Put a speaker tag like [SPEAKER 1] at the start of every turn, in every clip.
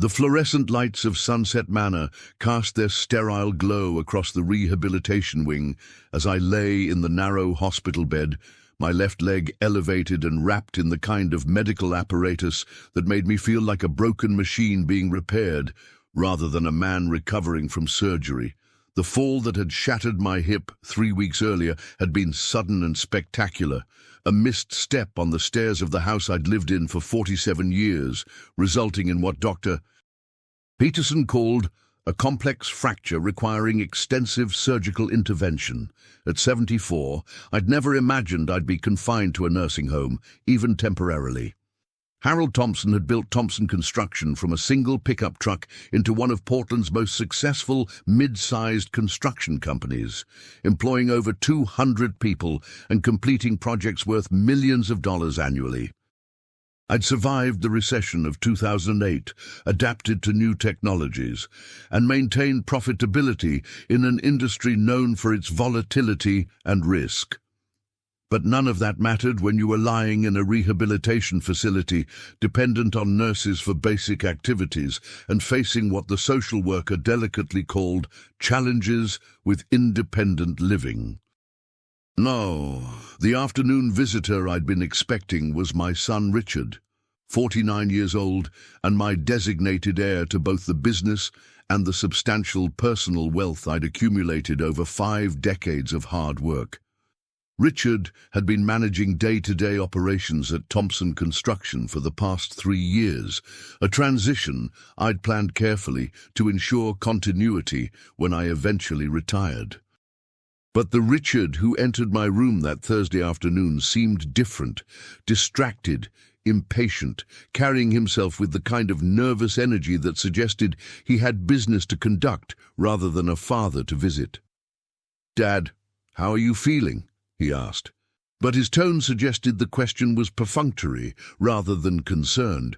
[SPEAKER 1] The fluorescent lights of Sunset Manor cast their sterile glow across the rehabilitation wing as I lay in the narrow hospital bed, my left leg elevated and wrapped in the kind of medical apparatus that made me feel like a broken machine being repaired, rather than a man recovering from surgery. The fall that had shattered my hip 3 weeks earlier had been sudden and spectacular, a missed step on the stairs of the house I'd lived in for 47 years, resulting in what Dr. Peterson called a complex fracture requiring extensive surgical intervention. At 74, I'd never imagined I'd be confined to a nursing home, even temporarily. Harold Thompson had built Thompson Construction from a single pickup truck into one of Portland's most successful mid-sized construction companies, employing over 200 people and completing projects worth millions of dollars annually. I'd survived the recession of 2008, adapted to new technologies, and maintained profitability in an industry known for its volatility and risk. But none of that mattered when you were lying in a rehabilitation facility, dependent on nurses for basic activities, and facing what the social worker delicately called challenges with independent living. No, the afternoon visitor I'd been expecting was my son Richard, 49 years old, and my designated heir to both the business and the substantial personal wealth I'd accumulated over 5 decades of hard work. Richard had been managing day-to-day operations at Thompson Construction for the past 3 years, a transition I'd planned carefully to ensure continuity when I eventually retired. But the Richard who entered my room that Thursday afternoon seemed different, distracted, impatient, carrying himself with the kind of nervous energy that suggested he had business to conduct rather than a father to visit. "Dad, how are you feeling?" he asked, but his tone suggested the question was perfunctory rather than concerned.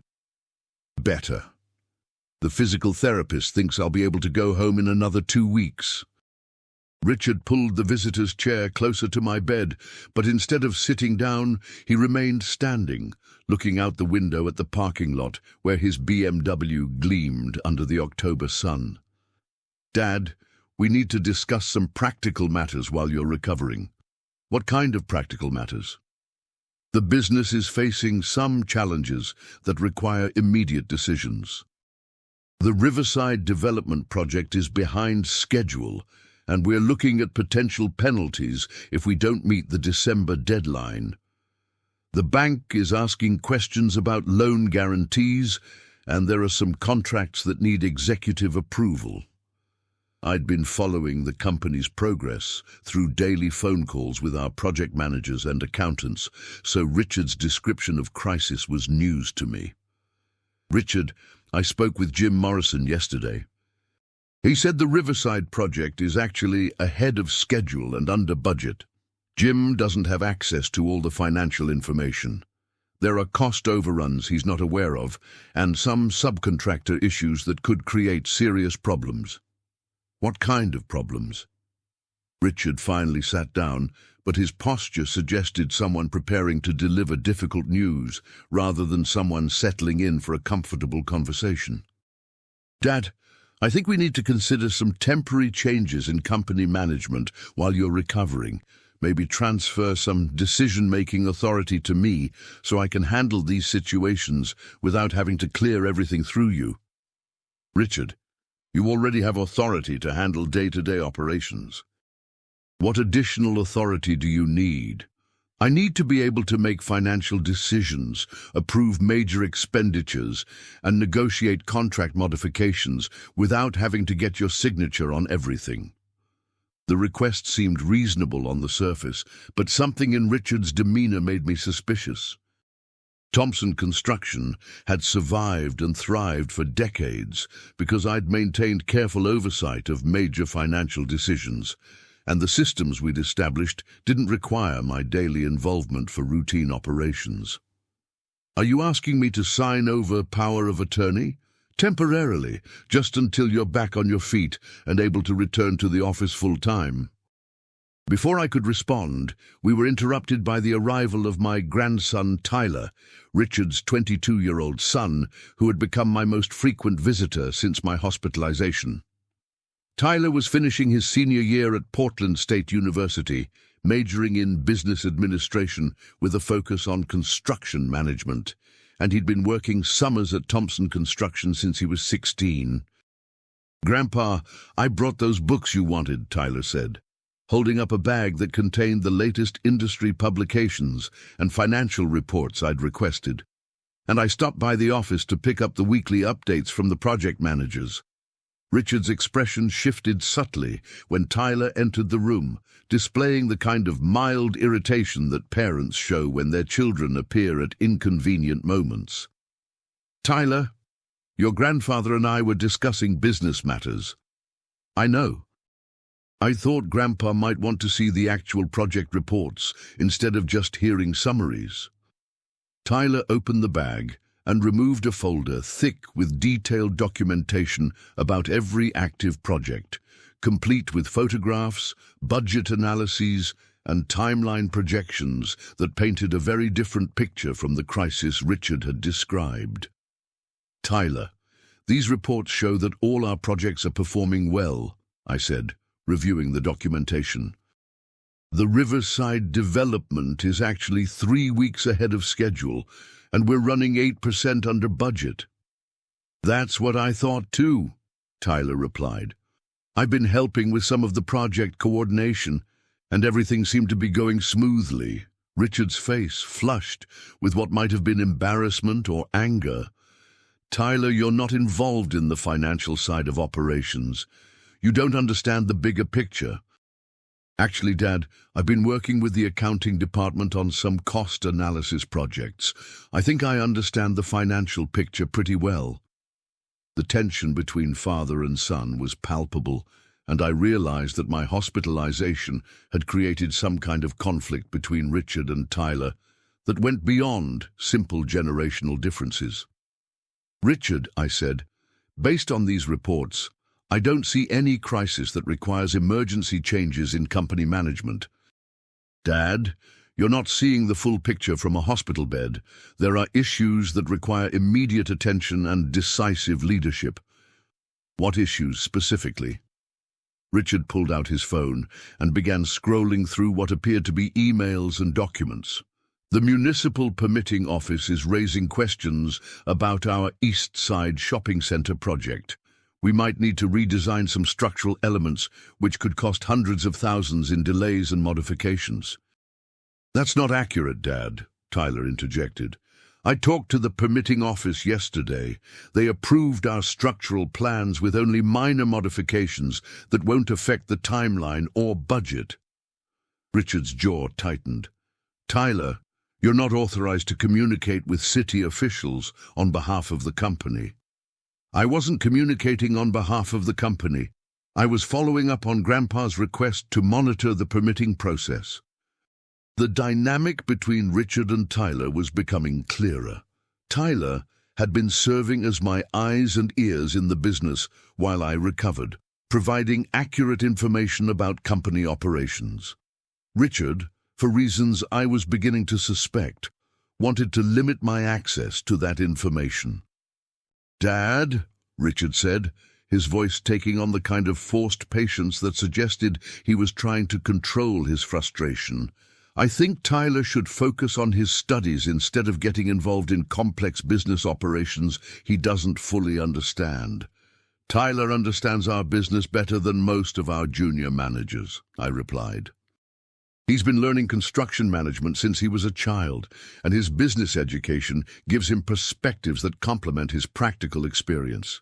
[SPEAKER 1] "Better. The physical therapist thinks I'll be able to go home in another 2 weeks." Richard pulled the visitor's chair closer to my bed, but instead of sitting down, he remained standing, looking out the window at the parking lot where his BMW gleamed under the October sun. "Dad, we need to discuss some practical matters while you're recovering." "What kind of practical matters?" "The business is facing some challenges that require immediate decisions. The Riverside development project is behind schedule, and we're looking at potential penalties if we don't meet the December deadline. The bank is asking questions about loan guarantees, and there are some contracts that need executive approval." I'd been following the company's progress through daily phone calls with our project managers and accountants, so Richard's description of crisis was news to me. "Richard, I spoke with Jim Morrison yesterday. He said the Riverside project is actually ahead of schedule and under budget. Jim doesn't have access to all the financial information. There are cost overruns he's not aware of, and some subcontractor issues that could create serious problems." "What kind of problems?" Richard finally sat down, but his posture suggested someone preparing to deliver difficult news rather than someone settling in for a comfortable conversation. "Dad, I think we need to consider some temporary changes in company management while you're recovering. Maybe transfer some decision-making authority to me so I can handle these situations without having to clear everything through you." "Richard, you already have authority to handle day-to-day operations. What additional authority do you need?" "I need to be able to make financial decisions, approve major expenditures, and negotiate contract modifications without having to get your signature on everything." The request seemed reasonable on the surface, but something in Richard's demeanor made me suspicious. Thompson Construction had survived and thrived for decades because I'd maintained careful oversight of major financial decisions, and the systems we'd established didn't require my daily involvement for routine operations. "Are you asking me to sign over power of attorney? Temporarily, just until you're back on your feet and able to return to the office full-time?" Before I could respond, we were interrupted by the arrival of my grandson Tyler, Richard's 22-year-old son, who had become my most frequent visitor since my hospitalization. Tyler was finishing his senior year at Portland State University, majoring in business administration with a focus on construction management, and he'd been working summers at Thompson Construction since he was 16. "Grandpa, I brought those books you wanted," Tyler said, holding up a bag that contained the latest industry publications and financial reports I'd requested. "And I stopped by the office to pick up the weekly updates from the project managers." Richard's expression shifted subtly when Tyler entered the room, displaying the kind of mild irritation that parents show when their children appear at inconvenient moments. "Tyler, your grandfather and I were discussing business matters." "I know. I thought Grandpa might want to see the actual project reports instead of just hearing summaries." Tyler opened the bag and removed a folder thick with detailed documentation about every active project, complete with photographs, budget analyses, and timeline projections that painted a very different picture from the crisis Richard had described. "Tyler, these reports show that all our projects are performing well," I said, reviewing the documentation. "The Riverside development is actually 3 weeks ahead of schedule, and we're running 8% under budget." "That's what I thought too," Tyler replied. "I've been helping with some of the project coordination, and everything seemed to be going smoothly." Richard's face flushed with what might have been embarrassment or anger. "Tyler, you're not involved in the financial side of operations. You don't understand the bigger picture." "Actually, Dad, I've been working with the accounting department on some cost analysis projects. I think I understand the financial picture pretty well." The tension between father and son was palpable, and I realized that my hospitalization had created some kind of conflict between Richard and Tyler that went beyond simple generational differences. "Richard," I said, "based on these reports, I don't see any crisis that requires emergency changes in company management." "Dad, you're not seeing the full picture from a hospital bed. There are issues that require immediate attention and decisive leadership." "What issues specifically?" Richard pulled out his phone and began scrolling through what appeared to be emails and documents. "The municipal permitting office is raising questions about our East Side shopping center project. We might need to redesign some structural elements, which could cost hundreds of thousands in delays and modifications." "That's not accurate, Dad," Tyler interjected. "I talked to the permitting office yesterday. They approved our structural plans with only minor modifications that won't affect the timeline or budget." Richard's jaw tightened. "Tyler, you're not authorized to communicate with city officials on behalf of the company." "I wasn't communicating on behalf of the company. I was following up on Grandpa's request to monitor the permitting process." The dynamic between Richard and Tyler was becoming clearer. Tyler had been serving as my eyes and ears in the business while I recovered, providing accurate information about company operations. Richard, for reasons I was beginning to suspect, wanted to limit my access to that information. "Dad," Richard said, his voice taking on the kind of forced patience that suggested he was trying to control his frustration, "I think Tyler should focus on his studies instead of getting involved in complex business operations he doesn't fully understand." "Tyler understands our business better than most of our junior managers," I replied. "He's been learning construction management since he was a child, and his business education gives him perspectives that complement his practical experience."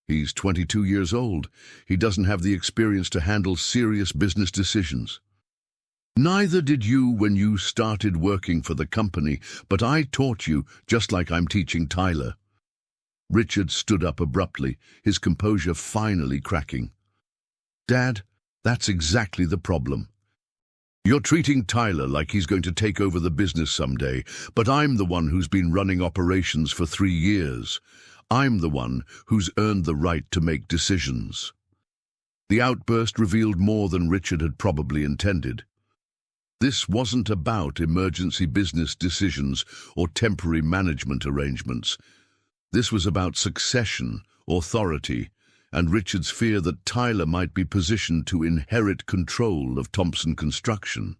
[SPEAKER 1] "He's 22 years old. He doesn't have the experience to handle serious business decisions." "Neither did you when you started working for the company, but I taught you just like I'm teaching Tyler." Richard stood up abruptly, his composure finally cracking. "Dad, that's exactly the problem. You're treating Tyler like he's going to take over the business someday, but I'm the one who's been running operations for 3 years. I'm the one who's earned the right to make decisions." The outburst revealed more than Richard had probably intended. This wasn't about emergency business decisions or temporary management arrangements. This was about succession, authority, and Richard's fear that Tyler might be positioned to inherit control of Thompson Construction.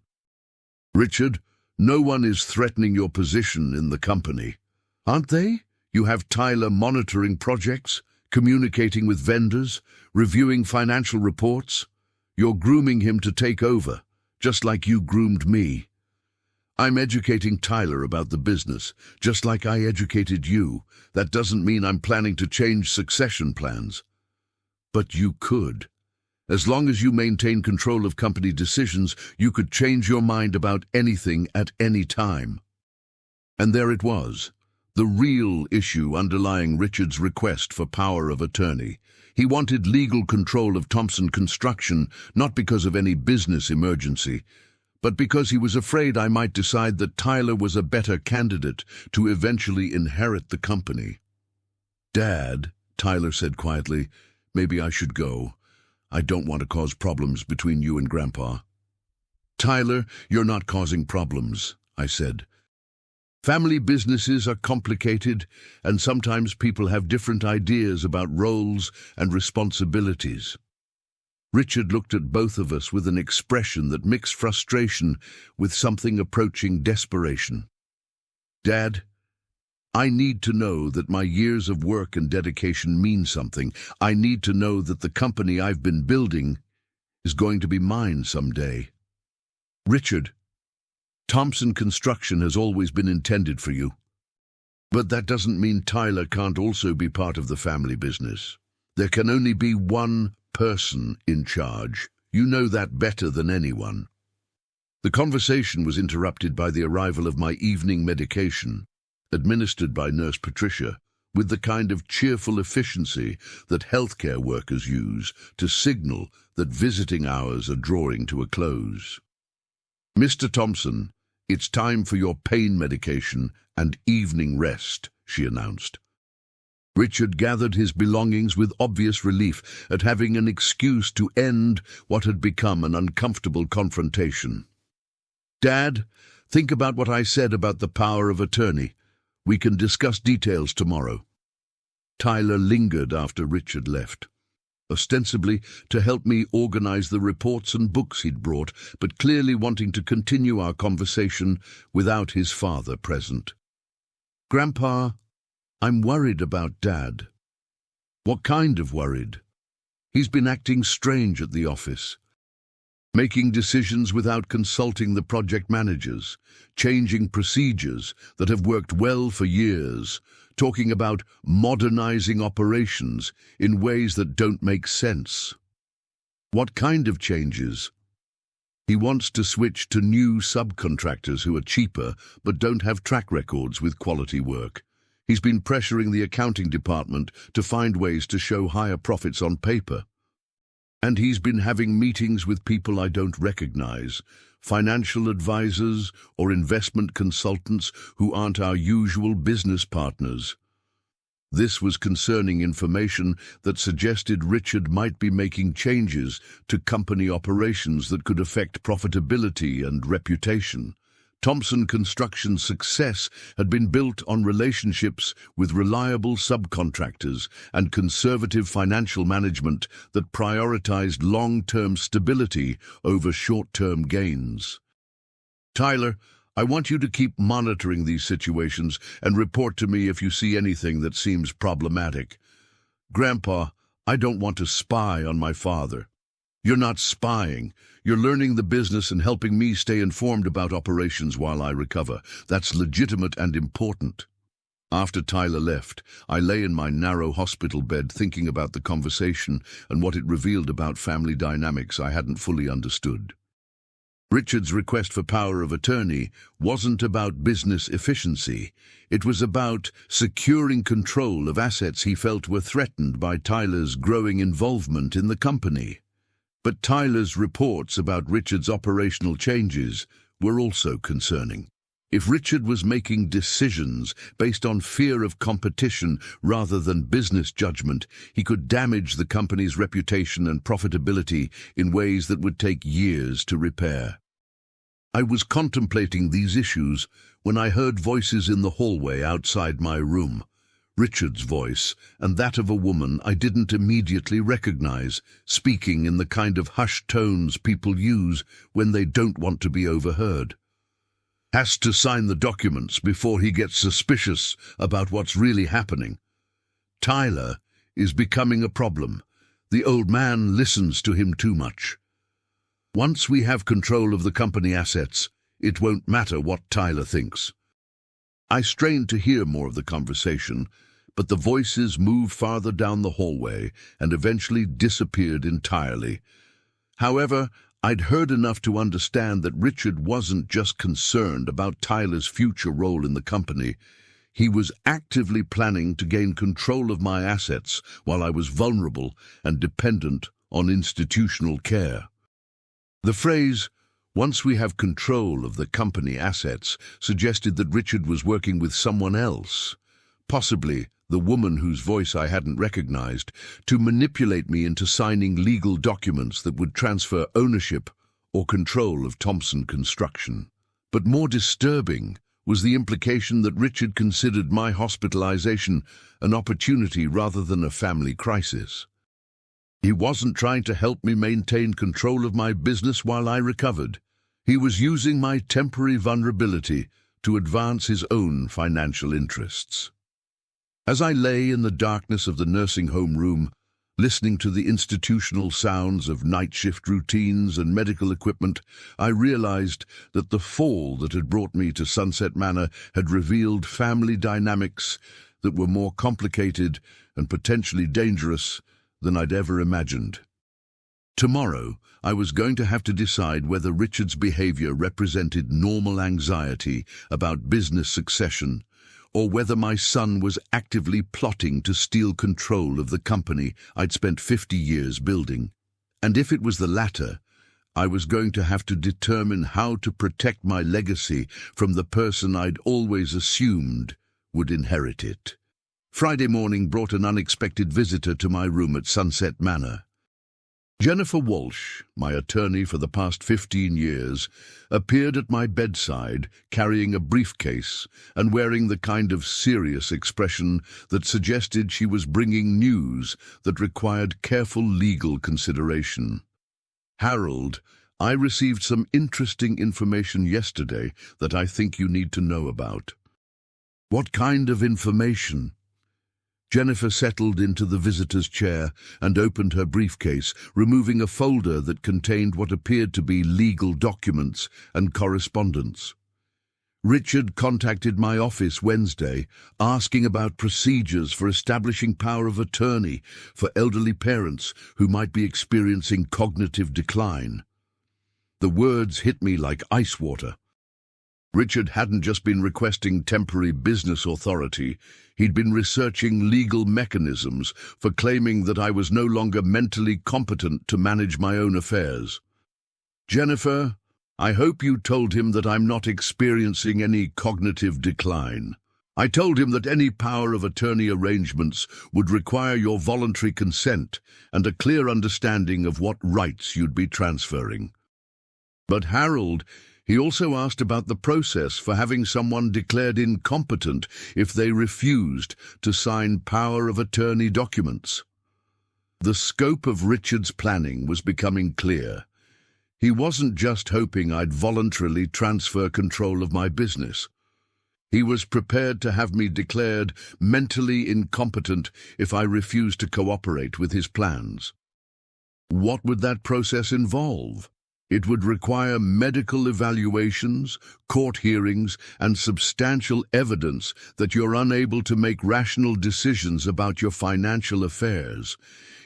[SPEAKER 1] "Richard, no one is threatening your position in the company. Aren't they? You have Tyler monitoring projects, communicating with vendors, reviewing financial reports. You're grooming him to take over, just like you groomed me. I'm educating Tyler about the business, just like I educated you. That doesn't mean I'm planning to change succession plans. But you could. As long as you maintain control of company decisions, you could change your mind about anything at any time." And there it was, the real issue underlying Richard's request for power of attorney. He wanted legal control of Thompson Construction, not because of any business emergency, but because he was afraid I might decide that Tyler was a better candidate to eventually inherit the company. "Dad," Tyler said quietly, "maybe I should go. I don't want to cause problems between you and Grandpa." "Tyler, you're not causing problems," I said. "Family businesses are complicated, and sometimes people have different ideas about roles and responsibilities." Richard looked at both of us with an expression that mixed frustration with something approaching desperation. "Dad, I need to know that my years of work and dedication mean something. I need to know that the company I've been building is going to be mine someday. Richard, Thompson Construction has always been intended for you. But that doesn't mean Tyler can't also be part of the family business. There can only be one person in charge. You know that better than anyone." The conversation was interrupted by the arrival of my evening medication, administered by Nurse Patricia, with the kind of cheerful efficiency that healthcare workers use to signal that visiting hours are drawing to a close. "Mr. Thompson, it's time for your pain medication and evening rest," she announced. Richard gathered his belongings with obvious relief at having an excuse to end what had become an uncomfortable confrontation. "Dad, think about what I said about the power of attorney. We can discuss details tomorrow." Tyler lingered after Richard left, ostensibly to help me organize the reports and books he'd brought, but clearly wanting to continue our conversation without his father present. "Grandpa, I'm worried about Dad." "What kind of worried?" "He's been acting strange at the office. Making decisions without consulting the project managers, changing procedures that have worked well for years, talking about modernizing operations in ways that don't make sense." "What kind of changes?" "He wants to switch to new subcontractors who are cheaper but don't have track records with quality work. He's been pressuring the accounting department to find ways to show higher profits on paper. And he's been having meetings with people I don't recognize, financial advisors or investment consultants who aren't our usual business partners." This was concerning information that suggested Richard might be making changes to company operations that could affect profitability and reputation. Thompson Construction's success had been built on relationships with reliable subcontractors and conservative financial management that prioritized long-term stability over short-term gains. "Tyler, I want you to keep monitoring these situations and report to me if you see anything that seems problematic. Grandpa, I don't want to spy on my father." "You're not spying. You're learning the business and helping me stay informed about operations while I recover. That's legitimate and important." After Tyler left, I lay in my narrow hospital bed thinking about the conversation and what it revealed about family dynamics I hadn't fully understood. Richard's request for power of attorney wasn't about business efficiency. It was about securing control of assets he felt were threatened by Tyler's growing involvement in the company. But Tyler's reports about Richard's operational changes were also concerning. If Richard was making decisions based on fear of competition rather than business judgment, he could damage the company's reputation and profitability in ways that would take years to repair. I was contemplating these issues when I heard voices in the hallway outside my room. Richard's voice, and that of a woman I didn't immediately recognize, speaking in the kind of hushed tones people use when they don't want to be overheard. Has to sign the documents before he gets suspicious about what's really happening. Tyler is becoming a problem. The old man listens to him too much. Once we have control of the company assets, it won't matter what Tyler thinks. I strained to hear more of the conversation, but the voices moved farther down the hallway and eventually disappeared entirely. However, I'd heard enough to understand that Richard wasn't just concerned about Tyler's future role in the company. He was actively planning to gain control of my assets while I was vulnerable and dependent on institutional care. The phrase, "once we have control of the company assets," suggested that Richard was working with someone else, possibly the woman whose voice I hadn't recognized, to manipulate me into signing legal documents that would transfer ownership or control of Thompson Construction. But more disturbing was the implication that Richard considered my hospitalization an opportunity rather than a family crisis. He wasn't trying to help me maintain control of my business while I recovered. He was using my temporary vulnerability to advance his own financial interests. As I lay in the darkness of the nursing home room, listening to the institutional sounds of night shift routines and medical equipment, I realized that the fall that had brought me to Sunset Manor had revealed family dynamics that were more complicated and potentially dangerous than I'd ever imagined. Tomorrow, I was going to have to decide whether Richard's behavior represented normal anxiety about business succession, or whether my son was actively plotting to steal control of the company I'd spent 50 years building. And if it was the latter, I was going to have to determine how to protect my legacy from the person I'd always assumed would inherit it. Friday morning brought an unexpected visitor to my room at Sunset Manor. Jennifer Walsh, my attorney for the past 15 years, appeared at my bedside carrying a briefcase and wearing the kind of serious expression that suggested she was bringing news that required careful legal consideration. "Harold, I received some interesting information yesterday that I think you need to know about." "What kind of information?" Jennifer settled into the visitor's chair and opened her briefcase, removing a folder that contained what appeared to be legal documents and correspondence. "Richard contacted my office Wednesday, asking about procedures for establishing power of attorney for elderly parents who might be experiencing cognitive decline." The words hit me like ice water. Richard hadn't just been requesting temporary business authority, he'd been researching legal mechanisms for claiming that I was no longer mentally competent to manage my own affairs. "Jennifer, I hope you told him that I'm not experiencing any cognitive decline. I told him that any power of attorney arrangements would require your voluntary consent and a clear understanding of what rights you'd be transferring." "But Harold, he also asked about the process for having someone declared incompetent if they refused to sign power of attorney documents." The scope of Richard's planning was becoming clear. He wasn't just hoping I'd voluntarily transfer control of my business. He was prepared to have me declared mentally incompetent if I refused to cooperate with his plans. What would that process involve? It would require medical evaluations, court hearings, and substantial evidence that you're unable to make rational decisions about your financial affairs.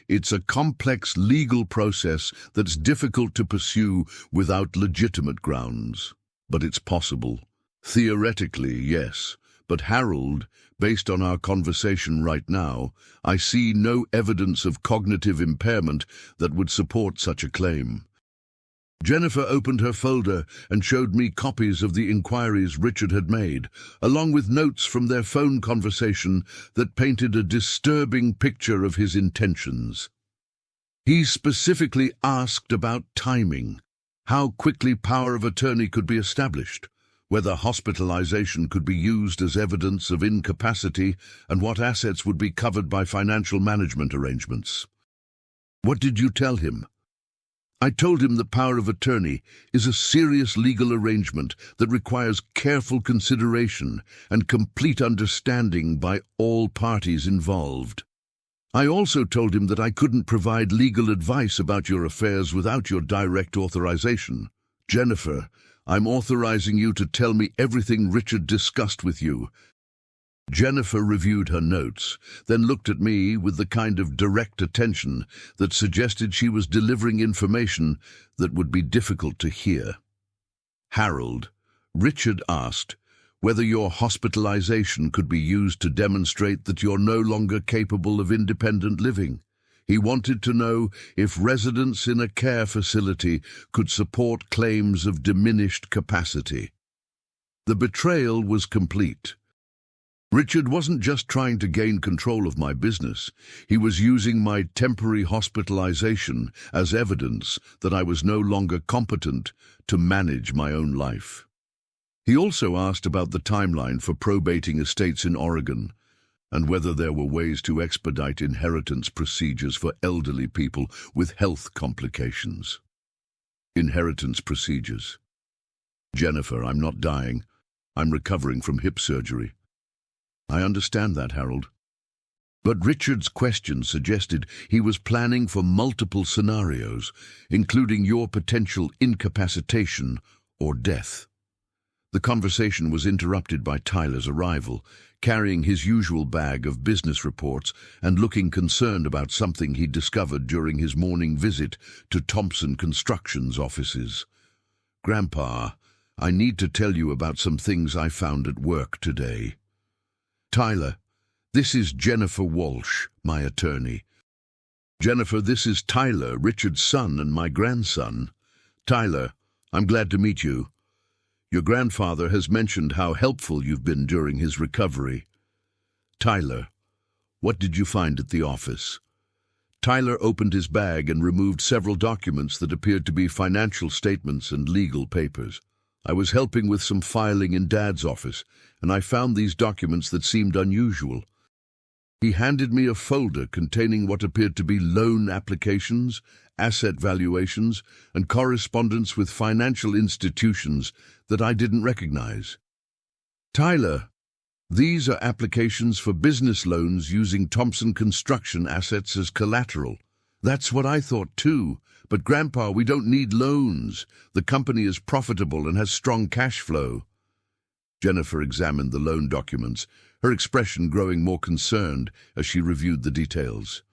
[SPEAKER 1] It's a complex legal process that's difficult to pursue without legitimate grounds. But it's possible. Theoretically, yes. But Harold, based on our conversation right now, I see no evidence of cognitive impairment that would support such a claim. Jennifer opened her folder and showed me copies of the inquiries Richard had made, along with notes from their phone conversation that painted a disturbing picture of his intentions. He specifically asked about timing, how quickly power of attorney could be established, whether hospitalization could be used as evidence of incapacity, and what assets would be covered by financial management arrangements. What did you tell him? I told him that power of attorney is a serious legal arrangement that requires careful consideration and complete understanding by all parties involved. I also told him that I couldn't provide legal advice about your affairs without your direct authorization. Jennifer, I'm authorizing you to tell me everything Richard discussed with you. Jennifer reviewed her notes, then looked at me with the kind of direct attention that suggested she was delivering information that would be difficult to hear. Harold, Richard asked whether your hospitalization could be used to demonstrate that you're no longer capable of independent living. He wanted to know if residents in a care facility could support claims of diminished capacity. The betrayal was complete. Richard wasn't just trying to gain control of my business. He was using my temporary hospitalization as evidence that I was no longer competent to manage my own life. He also asked about the timeline for probating estates in Oregon and whether there were ways to expedite inheritance procedures for elderly people with health complications. Inheritance procedures. Jennifer, I'm not dying. I'm recovering from hip surgery. I understand that, Harold. But Richard's question suggested he was planning for multiple scenarios, including your potential incapacitation or death. The conversation was interrupted by Tyler's arrival, carrying his usual bag of business reports and looking concerned about something he'd discovered during his morning visit to Thompson Construction's offices. Grandpa, I need to tell you about some things I found at work today. Tyler, this is Jennifer Walsh, my attorney. Jennifer, this is Tyler, Richard's son and my grandson. Tyler, I'm glad to meet you. Your grandfather has mentioned how helpful you've been during his recovery. Tyler, what did you find at the office? Tyler opened his bag and removed several documents that appeared to be financial statements and legal papers. I was helping with some filing in Dad's office, and I found these documents that seemed unusual. He handed me a folder containing what appeared to be loan applications, asset valuations, and correspondence with financial institutions that I didn't recognize. Tyler, these are applications for business loans using Thompson Construction assets as collateral. That's what I thought too. But Grandpa, we don't need loans. The company is profitable and has strong cash flow. Jennifer examined the loan documents, her expression growing more concerned as she reviewed the details.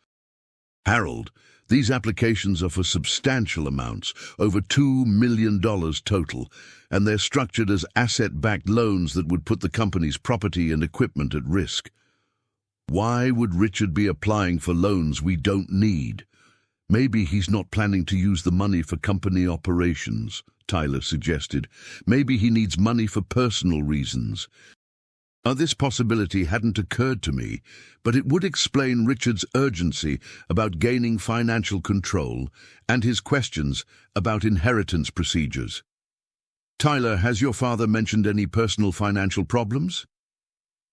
[SPEAKER 1] Harold, these applications are for substantial amounts, over $2 million total, and they're structured as asset-backed loans that would put the company's property and equipment at risk. Why would Richard be applying for loans we don't need? Maybe he's not planning to use the money for company operations, Tyler suggested. Maybe he needs money for personal reasons. Now, this possibility hadn't occurred to me, but it would explain Richard's urgency about gaining financial control and his questions about inheritance procedures. Tyler, has your father mentioned any personal financial problems?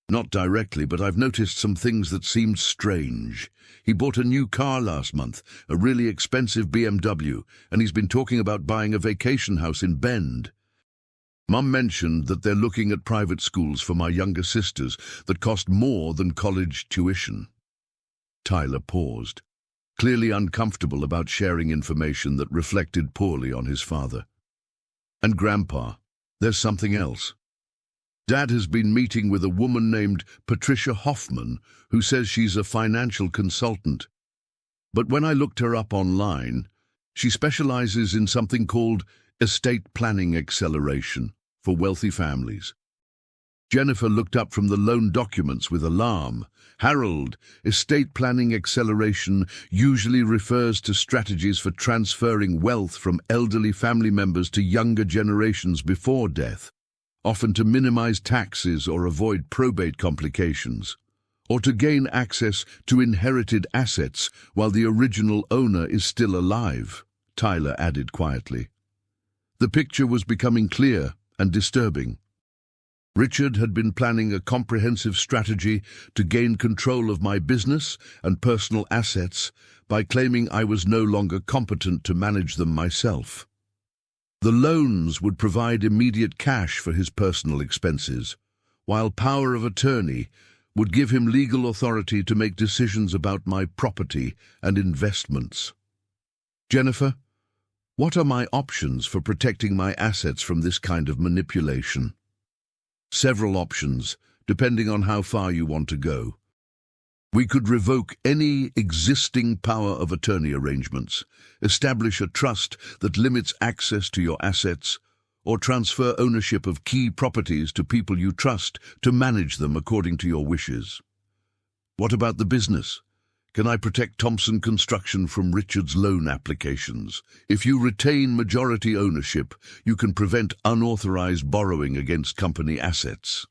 [SPEAKER 1] Not directly, but I've noticed some things that seemed strange. He bought a new car last month, a really expensive BMW, and he's been talking about buying a vacation house in Bend. Mum mentioned that they're looking at private schools for my younger sisters that cost more than college tuition. Tyler paused, clearly uncomfortable about sharing information that reflected poorly on his father. And Grandpa, there's something else. Dad has been meeting with a woman named Patricia Hoffman, who says she's a financial consultant. But when I looked her up online, she specializes in something called estate planning acceleration for wealthy families. Jennifer looked up from the loan documents with alarm. Harold, estate planning acceleration usually refers to strategies for transferring wealth from elderly family members to younger generations before death, often to minimize taxes or avoid probate complications, or to gain access to inherited assets while the original owner is still alive, Tyler added quietly. The picture was becoming clear and disturbing. Richard had been planning a comprehensive strategy to gain control of my business and personal assets by claiming I was no longer competent to manage them myself. The loans would provide immediate cash for his personal expenses, while power of attorney would give him legal authority to make decisions about my property and investments. Jennifer, what are my options for protecting my assets from this kind of manipulation? Several options, depending on how far you want to go. We could revoke any existing power of attorney arrangements, establish a trust that limits access to your assets, or transfer ownership of key properties to people you trust to manage them according to your wishes. What about the business? Can I protect Thompson Construction from Richard's loan applications? If you retain majority ownership, you can prevent unauthorized borrowing against company assets.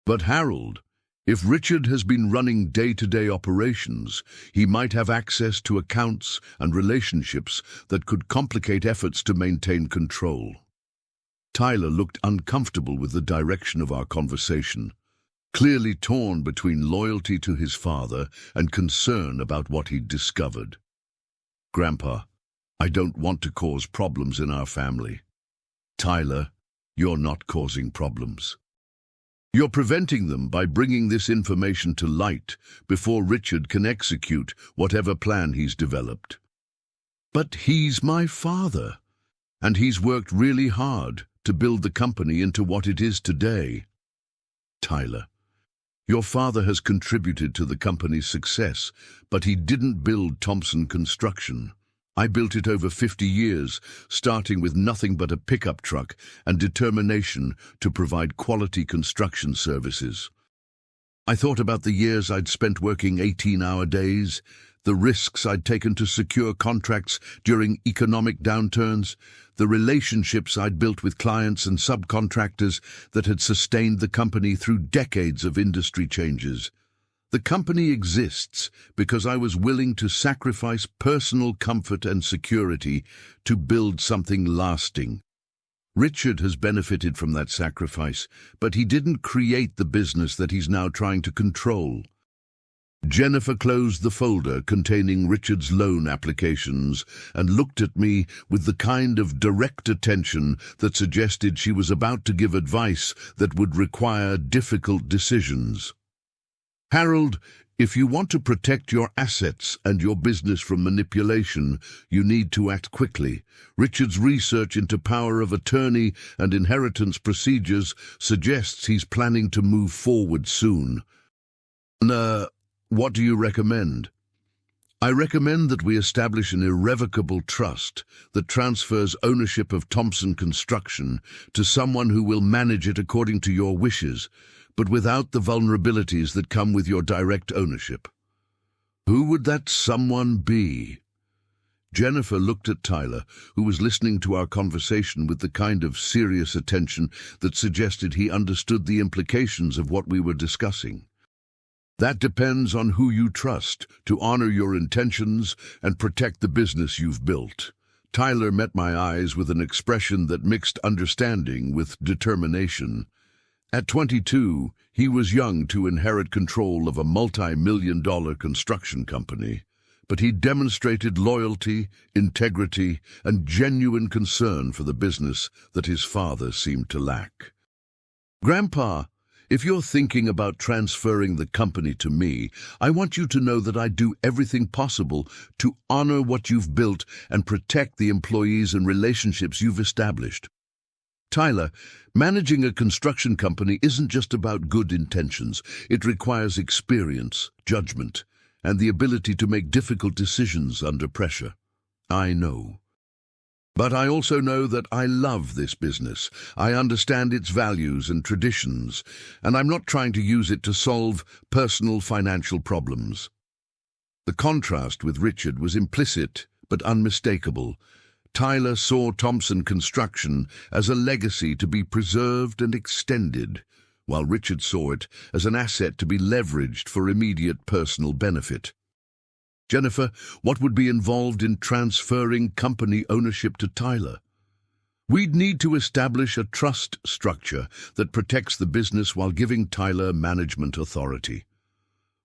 [SPEAKER 1] But Harold, if Richard has been running day-to-day operations, he might have access to accounts and relationships that could complicate efforts to maintain control. Tyler looked uncomfortable with the direction of our conversation, clearly torn between loyalty to his father and concern about what he'd discovered. Grandpa, I don't want to cause problems in our family. Tyler, you're not causing problems. You're preventing them by bringing this information to light before Richard can execute whatever plan he's developed. But he's my father, and he's worked really hard to build the company into what it is today. Tyler, your father has contributed to the company's success, but he didn't build Thompson Construction. I built it over 50 years, starting with nothing but a pickup truck and determination to provide quality construction services. I thought about the years I'd spent working 18-hour days, the risks I'd taken to secure contracts during economic downturns, the relationships I'd built with clients and subcontractors that had sustained the company through decades of industry changes. The company exists because I was willing to sacrifice personal comfort and security to build something lasting. Richard has benefited from that sacrifice, but he didn't create the business that he's now trying to control. Jennifer closed the folder containing Richard's loan applications and looked at me with the kind of direct attention that suggested she was about to give advice that would require difficult decisions. Harold, if you want to protect your assets and your business from manipulation, you need to act quickly. Richard's research into power of attorney and inheritance procedures suggests he's planning to move forward soon. What do you recommend? I recommend that we establish an irrevocable trust that transfers ownership of Thompson Construction to someone who will manage it according to your wishes, but without the vulnerabilities that come with your direct ownership. Who would that someone be? Jennifer looked at Tyler, who was listening to our conversation with the kind of serious attention that suggested he understood the implications of what we were discussing. That depends on who you trust to honor your intentions and protect the business you've built. Tyler met my eyes with an expression that mixed understanding with determination. At 22, he was young to inherit control of a multi-million-dollar construction company, but he demonstrated loyalty, integrity, and genuine concern for the business that his father seemed to lack. Grandpa, if you're thinking about transferring the company to me, I want you to know that I do everything possible to honor what you've built and protect the employees and relationships you've established. Tyler, managing a construction company isn't just about good intentions. It requires experience, judgment, and the ability to make difficult decisions under pressure. I know. But I also know that I love this business. I understand its values and traditions, and I'm not trying to use it to solve personal financial problems. The contrast with Richard was implicit but unmistakable. Tyler saw Thompson Construction as a legacy to be preserved and extended, while Richard saw it as an asset to be leveraged for immediate personal benefit. Jennifer, what would be involved in transferring company ownership to Tyler? We'd need to establish a trust structure that protects the business while giving Tyler management authority.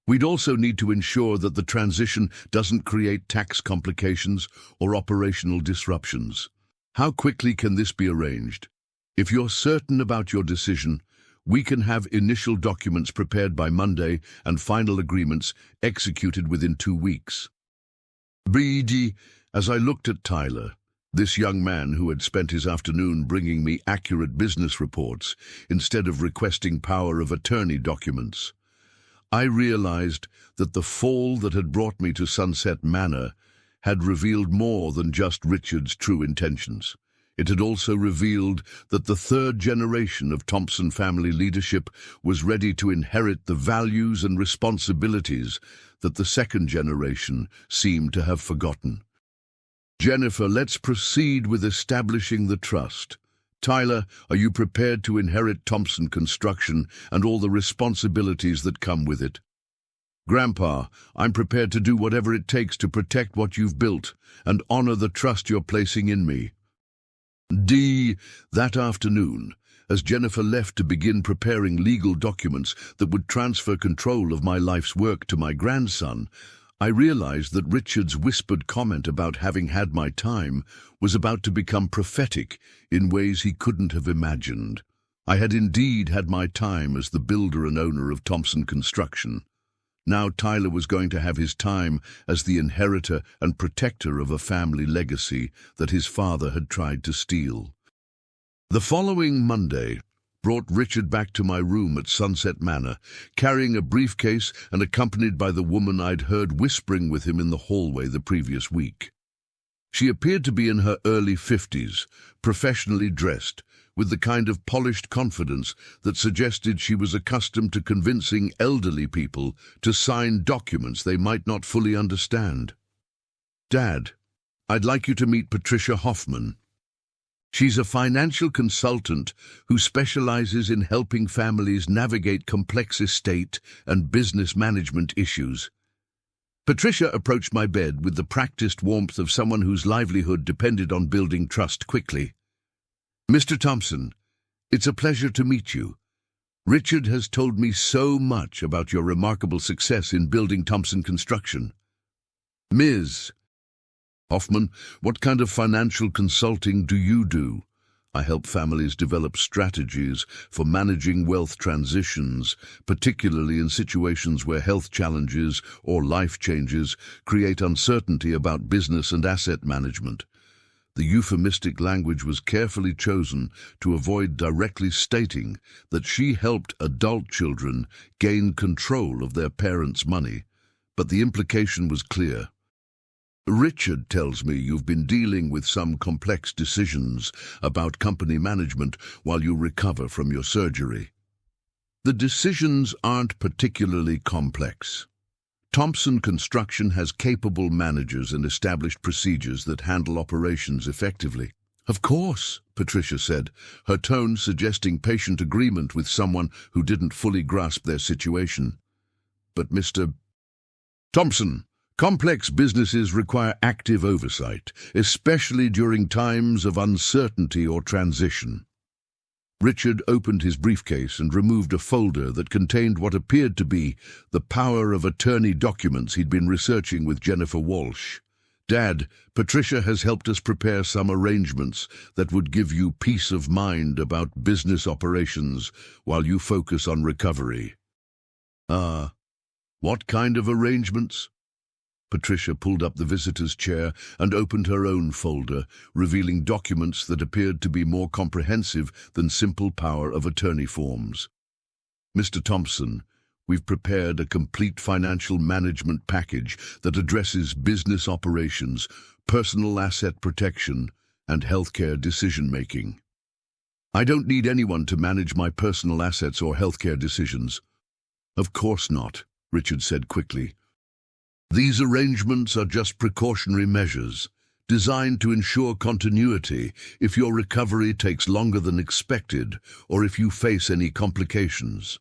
[SPEAKER 1] We'd also need to ensure that the transition doesn't create tax complications or operational disruptions. How quickly can this be arranged? If you're certain about your decision, we can have initial documents prepared by Monday and final agreements executed within 2 weeks. Brady, as I looked at Tyler, this young man who had spent his afternoon bringing me accurate business reports instead of requesting power of attorney documents, I realized that the fall that had brought me to Sunset Manor had revealed more than just Richard's true intentions. It had also revealed that the third generation of Thompson family leadership was ready to inherit the values and responsibilities that the second generation seemed to have forgotten. Jennifer, let's proceed with establishing the trust. Tyler, are you prepared to inherit Thompson Construction and all the responsibilities that come with it? Grandpa, I'm prepared to do whatever it takes to protect what you've built and honor the trust you're placing in me. D. That afternoon, as Jennifer left to begin preparing legal documents that would transfer control of my life's work to my grandson, I realized that Richard's whispered comment about having had my time was about to become prophetic in ways he couldn't have imagined. I had indeed had my time as the builder and owner of Thompson Construction. Now Tyler was going to have his time as the inheritor and protector of a family legacy that his father had tried to steal. The following Monday brought Richard back to my room at Sunset Manor, carrying a briefcase and accompanied by the woman I'd heard whispering with him in the hallway the previous week. She appeared to be in her early 50s, professionally dressed, with the kind of polished confidence that suggested she was accustomed to convincing elderly people to sign documents they might not fully understand. Dad, I'd like you to meet Patricia Hoffman. She's a financial consultant who specializes in helping families navigate complex estate and business management issues. Patricia approached my bed with the practiced warmth of someone whose livelihood depended on building trust quickly. Mr. Thompson, it's a pleasure to meet you. Richard has told me so much about your remarkable success in building Thompson Construction. Ms. Hoffman, what kind of financial consulting do you do? I help families develop strategies for managing wealth transitions, particularly in situations where health challenges or life changes create uncertainty about business and asset management. The euphemistic language was carefully chosen to avoid directly stating that she helped adult children gain control of their parents' money, but the implication was clear. Richard tells me you've been dealing with some complex decisions about company management while you recover from your surgery. The decisions aren't particularly complex. Thompson Construction has capable managers and established procedures that handle operations effectively. Of course, Patricia said, her tone suggesting patient agreement with someone who didn't fully grasp their situation. But Mr. Thompson, complex businesses require active oversight, especially during times of uncertainty or transition. Richard opened his briefcase and removed a folder that contained what appeared to be the power of attorney documents he'd been researching with Jennifer Walsh. Dad, Patricia has helped us prepare some arrangements that would give you peace of mind about business operations while you focus on recovery. What kind of arrangements? Patricia pulled up the visitor's chair and opened her own folder, revealing documents that appeared to be more comprehensive than simple power of attorney forms. Mr. Thompson, we've prepared a complete financial management package that addresses business operations, personal asset protection, and healthcare decision-making. I don't need anyone to manage my personal assets or healthcare decisions. Of course not, Richard said quickly. These arrangements are just precautionary measures, designed to ensure continuity if your recovery takes longer than expected or if you face any complications.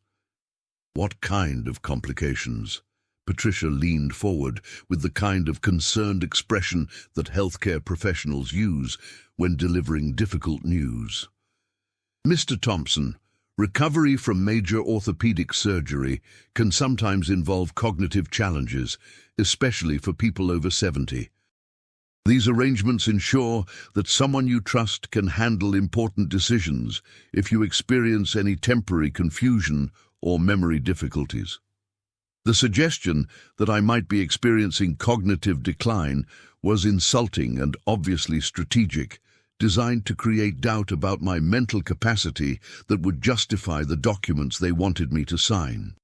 [SPEAKER 1] What kind of complications? Patricia leaned forward with the kind of concerned expression that healthcare professionals use when delivering difficult news. Mr. Thompson, recovery from major orthopedic surgery can sometimes involve cognitive challenges, especially for people over 70. These arrangements ensure that someone you trust can handle important decisions if you experience any temporary confusion or memory difficulties. The suggestion that I might be experiencing cognitive decline was insulting and obviously strategic, designed to create doubt about my mental capacity that would justify the documents they wanted me to sign.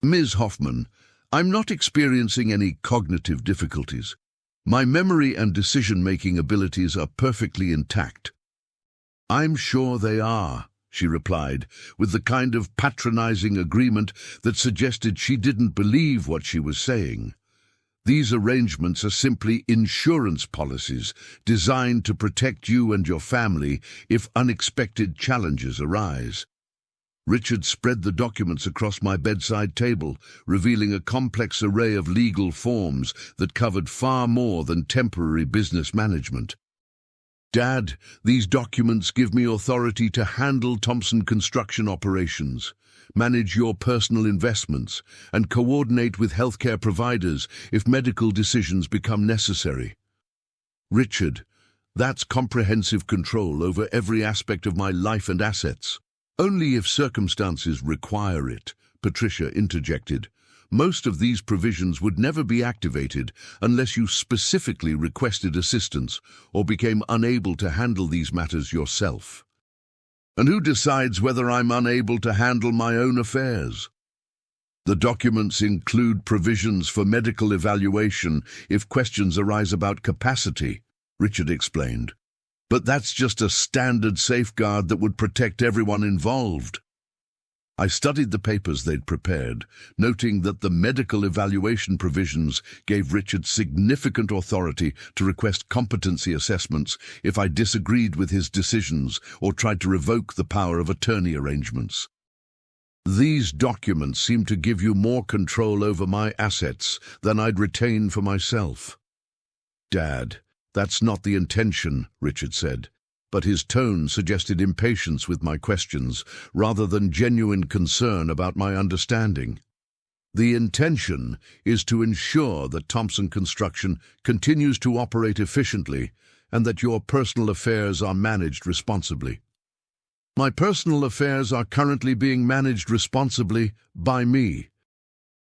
[SPEAKER 1] Ms. Hoffman, I'm not experiencing any cognitive difficulties. My memory and decision-making abilities are perfectly intact. I'm sure they are, she replied, with the kind of patronizing agreement that suggested she didn't believe what she was saying. These arrangements are simply insurance policies designed to protect you and your family if unexpected challenges arise. Richard spread the documents across my bedside table, revealing a complex array of legal forms that covered far more than temporary business management. Dad, these documents give me authority to handle Thompson Construction operations, manage your personal investments, and coordinate with healthcare providers if medical decisions become necessary. Richard, that's comprehensive control over every aspect of my life and assets. Only if circumstances require it, Patricia interjected. Most of these provisions would never be activated unless you specifically requested assistance or became unable to handle these matters yourself. And who decides whether I'm unable to handle my own affairs? The documents include provisions for medical evaluation if questions arise about capacity, Richard explained. But that's just a standard safeguard that would protect everyone involved. I studied the papers they'd prepared, noting that the medical evaluation provisions gave Richard significant authority to request competency assessments if I disagreed with his decisions or tried to revoke the power of attorney arrangements. These documents seem to give you more control over my assets than I'd retain for myself. Dad, that's not the intention, Richard said. But his tone suggested impatience with my questions, rather than genuine concern about my understanding. The intention is to ensure that Thompson Construction continues to operate efficiently and that your personal affairs are managed responsibly. My personal affairs are currently being managed responsibly by me.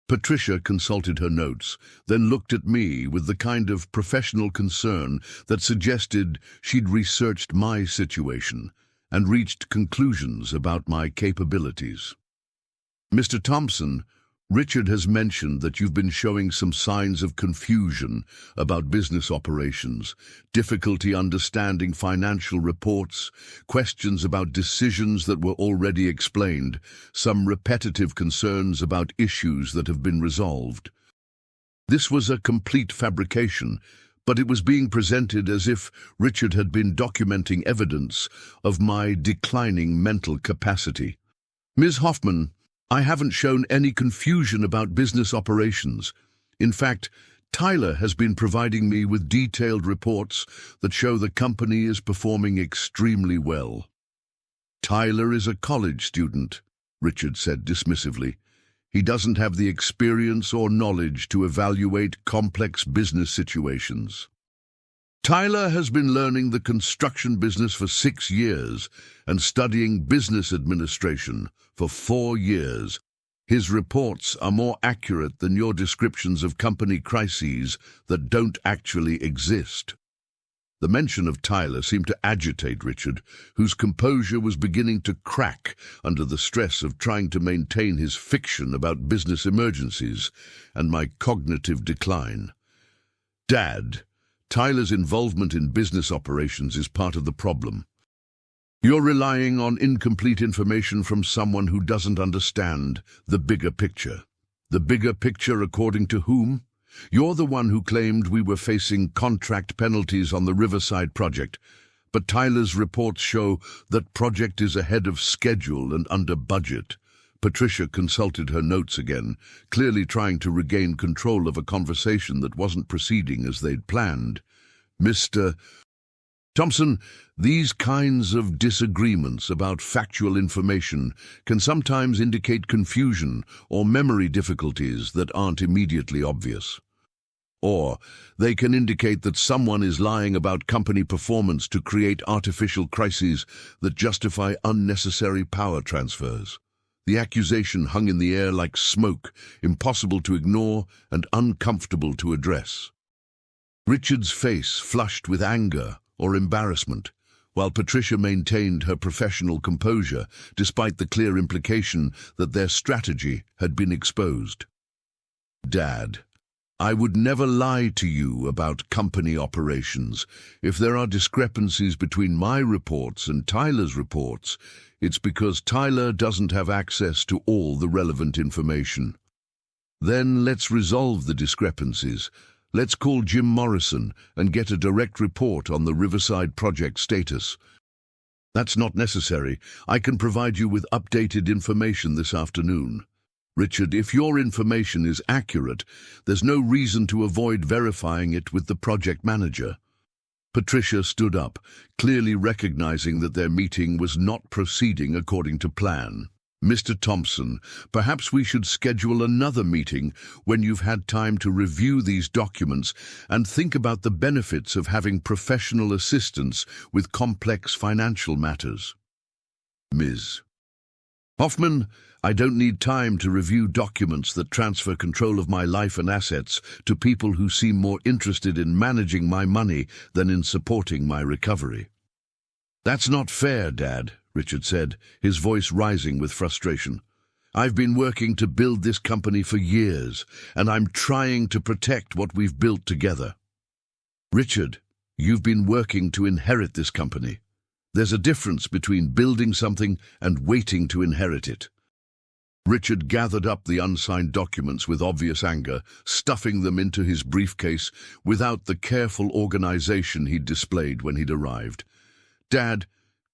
[SPEAKER 1] Patricia consulted her notes, then looked at me with the kind of professional concern that suggested she'd researched my situation and reached conclusions about my capabilities. Mr. Thompson, Richard has mentioned that you've been showing some signs of confusion about business operations, difficulty understanding financial reports, questions about decisions that were already explained, some repetitive concerns about issues that have been resolved. This was a complete fabrication, but it was being presented as if Richard had been documenting evidence of my declining mental capacity. Ms. Hoffman, I haven't shown any confusion about business operations. In fact, Tyler has been providing me with detailed reports that show the company is performing extremely well. Tyler is a college student, Richard said dismissively. He doesn't have the experience or knowledge to evaluate complex business situations. Tyler has been learning the construction business for 6 years and studying business administration for 4 years. His reports are more accurate than your descriptions of company crises that don't actually exist. The mention of Tyler seemed to agitate Richard, whose composure was beginning to crack under the stress of trying to maintain his fiction about business emergencies and my cognitive decline. Dad, Tyler's involvement in business operations is part of the problem. You're relying on incomplete information from someone who doesn't understand the bigger picture. The bigger picture according to whom? You're the one who claimed we were facing contract penalties on the Riverside project, but Tyler's reports show that project is ahead of schedule and under budget. Patricia consulted her notes again, clearly trying to regain control of a conversation that wasn't proceeding as they'd planned. Mr. Thompson, these kinds of disagreements about factual information can sometimes indicate confusion or memory difficulties that aren't immediately obvious. Or they can indicate that someone is lying about company performance to create artificial crises that justify unnecessary power transfers. The accusation hung in the air like smoke, impossible to ignore and uncomfortable to address. Richard's face flushed with anger or embarrassment, while Patricia maintained her professional composure despite the clear implication that their strategy had been exposed. Dad, I would never lie to you about company operations. If there are discrepancies between my reports and Tyler's reports, it's because Tyler doesn't have access to all the relevant information. Then let's resolve the discrepancies. Let's call Jim Morrison and get a direct report on the Riverside project status. That's not necessary. I can provide you with updated information this afternoon. Richard, if your information is accurate, there's no reason to avoid verifying it with the project manager. Patricia stood up, clearly recognizing that their meeting was not proceeding according to plan. Mr. Thompson, perhaps we should schedule another meeting when you've had time to review these documents and think about the benefits of having professional assistance with complex financial matters. Ms. Hoffman, I don't need time to review documents that transfer control of my life and assets to people who seem more interested in managing my money than in supporting my recovery. That's not fair, Dad, Richard said, his voice rising with frustration. I've been working to build this company for years, and I'm trying to protect what we've built together. Richard, you've been working to inherit this company. There's a difference between building something and waiting to inherit it. Richard gathered up the unsigned documents with obvious anger, stuffing them into his briefcase without the careful organization he'd displayed when he'd arrived. Dad,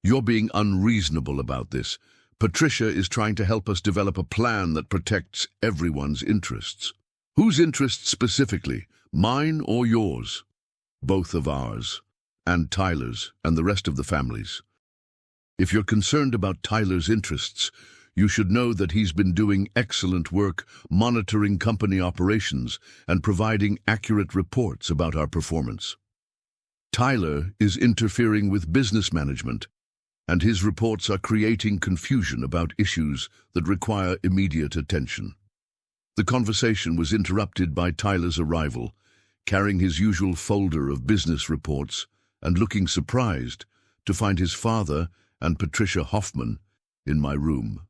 [SPEAKER 1] you're being unreasonable about this. Patricia is trying to help us develop a plan that protects everyone's interests. Whose interests specifically? Mine or yours? Both of ours. And Tyler's, and the rest of the family's. If you're concerned about Tyler's interests, you should know that he's been doing excellent work monitoring company operations and providing accurate reports about our performance. Tyler is interfering with business management, and his reports are creating confusion about issues that require immediate attention. The conversation was interrupted by Tyler's arrival, carrying his usual folder of business reports and looking surprised to find his father and Patricia Hoffman in my room.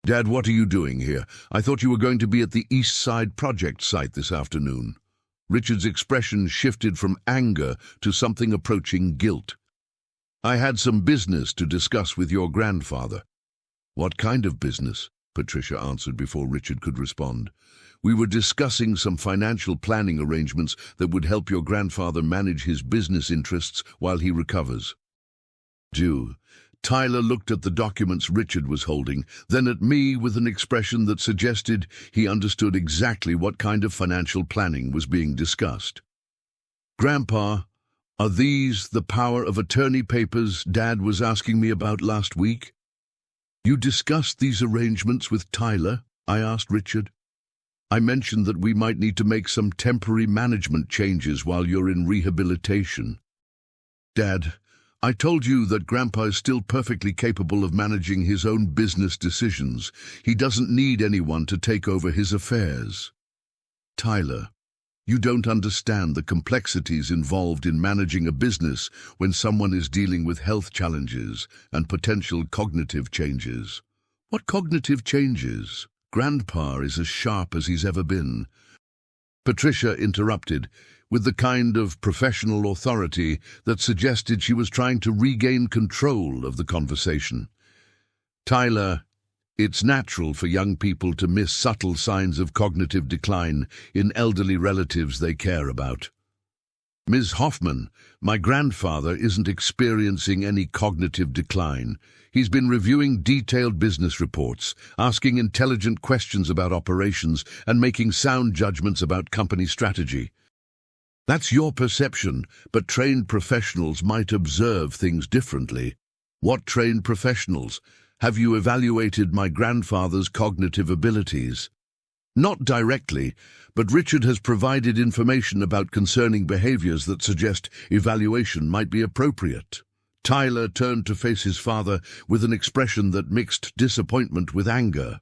[SPEAKER 1] Dad, what are you doing here? I thought you were going to be at the East Side project site this afternoon. Richard's expression shifted from anger to something approaching guilt. I had some business to discuss with your grandfather. What kind of business? Patricia answered before Richard could respond. We were discussing some financial planning arrangements that would help your grandfather manage his business interests while he recovers. Tyler looked at the documents Richard was holding, then at me with an expression that suggested he understood exactly what kind of financial planning was being discussed. Grandpa, are these the power of attorney papers Dad was asking me about last week? You discussed these arrangements with Tyler? I asked Richard. I mentioned that we might need to make some temporary management changes while you're in rehabilitation. Dad, I told you that Grandpa is still perfectly capable of managing his own business decisions. He doesn't need anyone to take over his affairs. Tyler, you don't understand the complexities involved in managing a business when someone is dealing with health challenges and potential cognitive changes. What cognitive changes? Grandpa is as sharp as he's ever been. Patricia interrupted, with the kind of professional authority that suggested she was trying to regain control of the conversation. Tyler, it's natural for young people to miss subtle signs of cognitive decline in elderly relatives they care about. Ms. Hoffman, my grandfather isn't experiencing any cognitive decline. He's been reviewing detailed business reports, asking intelligent questions about operations, and making sound judgments about company strategy. That's your perception, but trained professionals might observe things differently. What trained professionals? Have you evaluated my grandfather's cognitive abilities? Not directly, but Richard has provided information about concerning behaviors that suggest evaluation might be appropriate. Tyler turned to face his father with an expression that mixed disappointment with anger.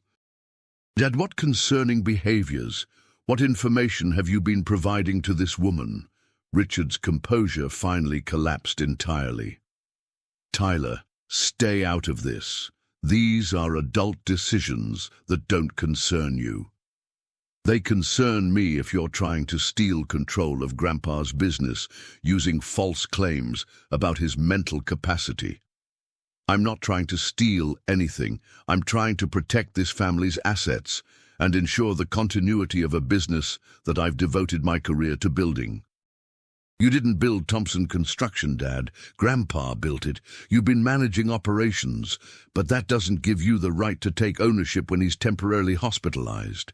[SPEAKER 1] Dad, what concerning behaviors? What information have you been providing to this woman? Richard's composure finally collapsed entirely. Tyler, stay out of this. These are adult decisions that don't concern you. They concern me if you're trying to steal control of Grandpa's business using false claims about his mental capacity. I'm not trying to steal anything. I'm trying to protect this family's assets and ensure the continuity of a business that I've devoted my career to building. You didn't build Thompson Construction, Dad. Grandpa built it. You've been managing operations, but that doesn't give you the right to take ownership when he's temporarily hospitalized.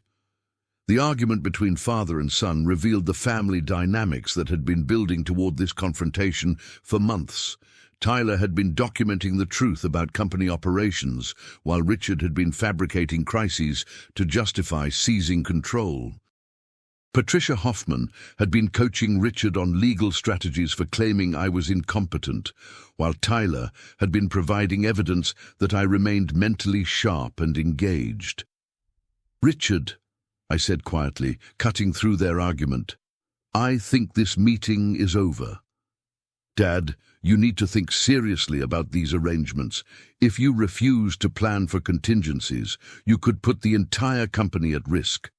[SPEAKER 1] The argument between father and son revealed the family dynamics that had been building toward this confrontation for months. Tyler had been documenting the truth about company operations, while Richard had been fabricating crises to justify seizing control. Patricia Hoffman had been coaching Richard on legal strategies for claiming I was incompetent, while Tyler had been providing evidence that I remained mentally sharp and engaged. Richard, I said quietly, cutting through their argument, I think this meeting is over. Dad, you need to think seriously about these arrangements. If you refuse to plan for contingencies, you could put the entire company at risk.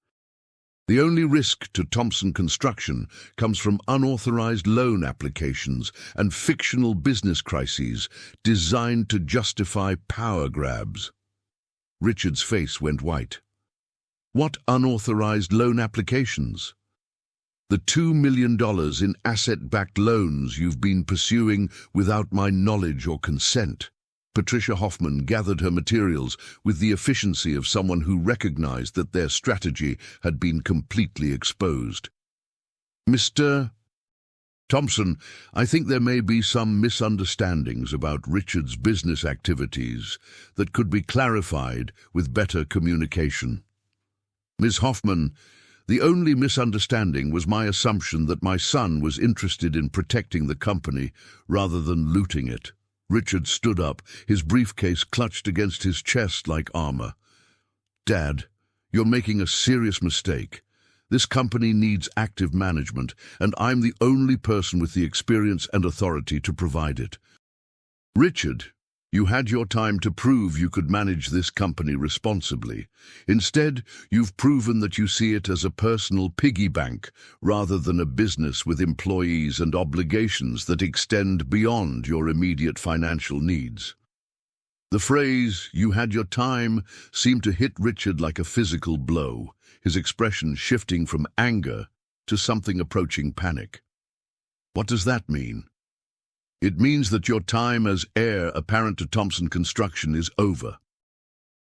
[SPEAKER 1] The only risk to Thompson Construction comes from unauthorized loan applications and fictional business crises designed to justify power grabs. Richard's face went white. What unauthorized loan applications? The $2 million in asset-backed loans you've been pursuing without my knowledge or consent. Patricia Hoffman gathered her materials with the efficiency of someone who recognized that their strategy had been completely exposed. Mr. Thompson, I think there may be some misunderstandings about Richard's business activities that could be clarified with better communication. Ms. Hoffman, the only misunderstanding was my assumption that my son was interested in protecting the company rather than looting it. Richard stood up, his briefcase clutched against his chest like armor. Dad, you're making a serious mistake. This company needs active management, and I'm the only person with the experience and authority to provide it. Richard, you had your time to prove you could manage this company responsibly. Instead, you've proven that you see it as a personal piggy bank rather than a business with employees and obligations that extend beyond your immediate financial needs. The phrase, "you had your time," seemed to hit Richard like a physical blow, his expression shifting from anger to something approaching panic. What does that mean? It means that your time as heir apparent to Thompson Construction is over.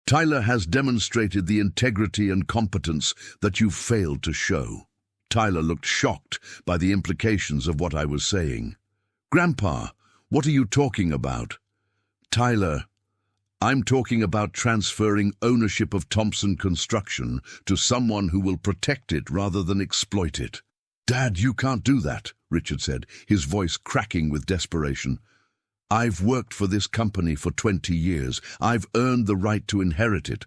[SPEAKER 1] Tyler has demonstrated the integrity and competence that you've failed to show. Tyler looked shocked by the implications of what I was saying. Grandpa, what are you talking about? Tyler, I'm talking about transferring ownership of Thompson Construction to someone who will protect it rather than exploit it. Dad, you can't do that, Richard said, his voice cracking with desperation. I've worked for this company for 20 years. I've earned the right to inherit it.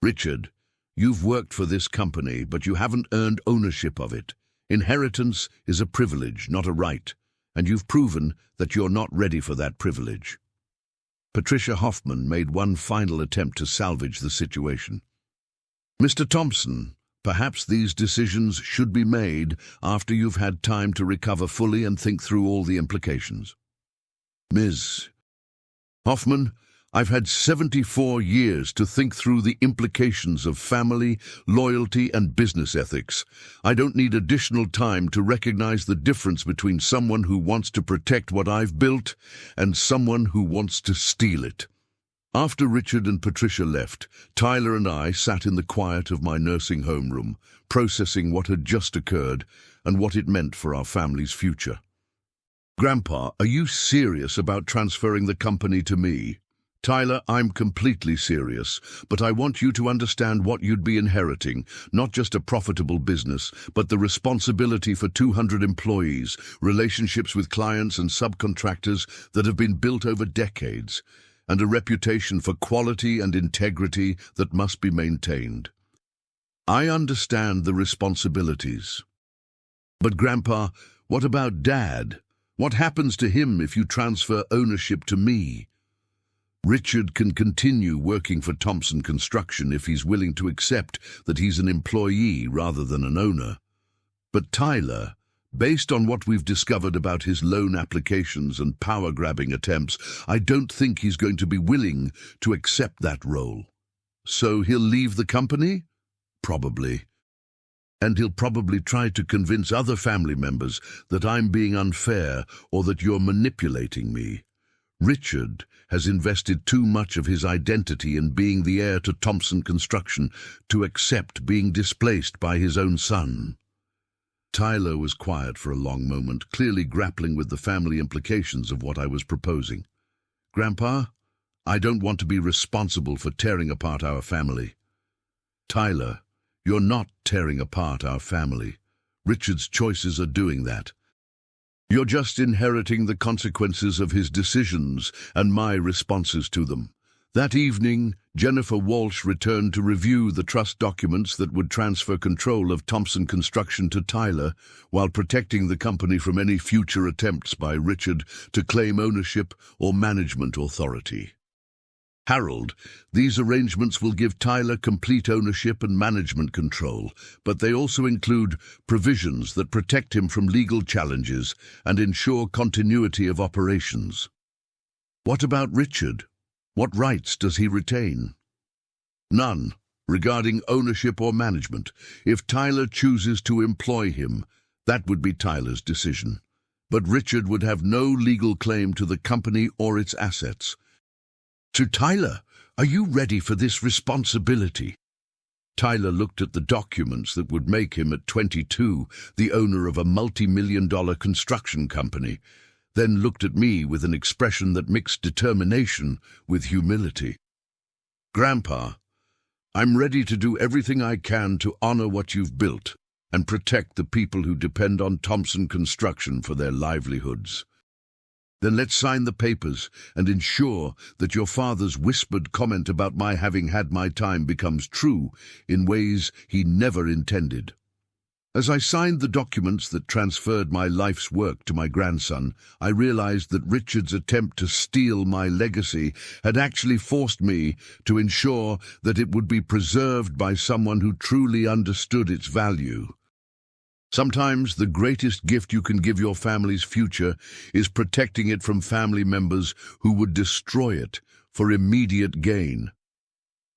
[SPEAKER 1] Richard, you've worked for this company, but you haven't earned ownership of it. Inheritance is a privilege, not a right, and you've proven that you're not ready for that privilege. Patricia Hoffman made one final attempt to salvage the situation. Mr. Thompson, Perhaps these decisions should be made after you've had time to recover fully and think through all the implications. Ms. Hoffman, I've had 74 years to think through the implications of family, loyalty, and business ethics. I don't need additional time to recognize the difference between someone who wants to protect what I've built and someone who wants to steal it. After Richard and Patricia left, Tyler and I sat in the quiet of my nursing home room, processing what had just occurred and what it meant for our family's future. Grandpa, are you serious about transferring the company to me? Tyler, I'm completely serious, but I want you to understand what you'd be inheriting, not just a profitable business, but the responsibility for 200 employees, relationships with clients and subcontractors that have been built over decades, and a reputation for quality and integrity that must be maintained. I understand the responsibilities. But Grandpa, what about Dad? What happens to him if you transfer ownership to me? Richard can continue working for Thompson Construction if he's willing to accept that he's an employee rather than an owner. But Tyler, based on what we've discovered about his loan applications and power-grabbing attempts, I don't think he's going to be willing to accept that role. So he'll leave the company? Probably. And he'll probably try to convince other family members that I'm being unfair or that you're manipulating me. Richard has invested too much of his identity in being the heir to Thompson Construction to accept being displaced by his own son. Tyler was quiet for a long moment, clearly grappling with the family implications of what I was proposing. Grandpa, I don't want to be responsible for tearing apart our family. Tyler, you're not tearing apart our family. Richard's choices are doing that. You're just inheriting the consequences of his decisions and my responses to them. That evening, Jennifer Walsh returned to review the trust documents that would transfer control of Thompson Construction to Tyler, while protecting the company from any future attempts by Richard to claim ownership or management authority. Harold, these arrangements will give Tyler complete ownership and management control, but they also include provisions that protect him from legal challenges and ensure continuity of operations. What about Richard? What rights does he retain? None, regarding ownership or management. If Tyler chooses to employ him, that would be Tyler's decision. But Richard would have no legal claim to the company or its assets. So Tyler, are you ready for this responsibility? Tyler looked at the documents that would make him at 22 the owner of a multi-million-dollar construction company, then looked at me with an expression that mixed determination with humility. Grandpa, I'm ready to do everything I can to honor what you've built and protect the people who depend on Thompson Construction for their livelihoods. Then let's sign the papers and ensure that your father's whispered comment about my having had my time becomes true in ways he never intended. As I signed the documents that transferred my life's work to my grandson, I realized that Richard's attempt to steal my legacy had actually forced me to ensure that it would be preserved by someone who truly understood its value. Sometimes the greatest gift you can give your family's future is protecting it from family members who would destroy it for immediate gain.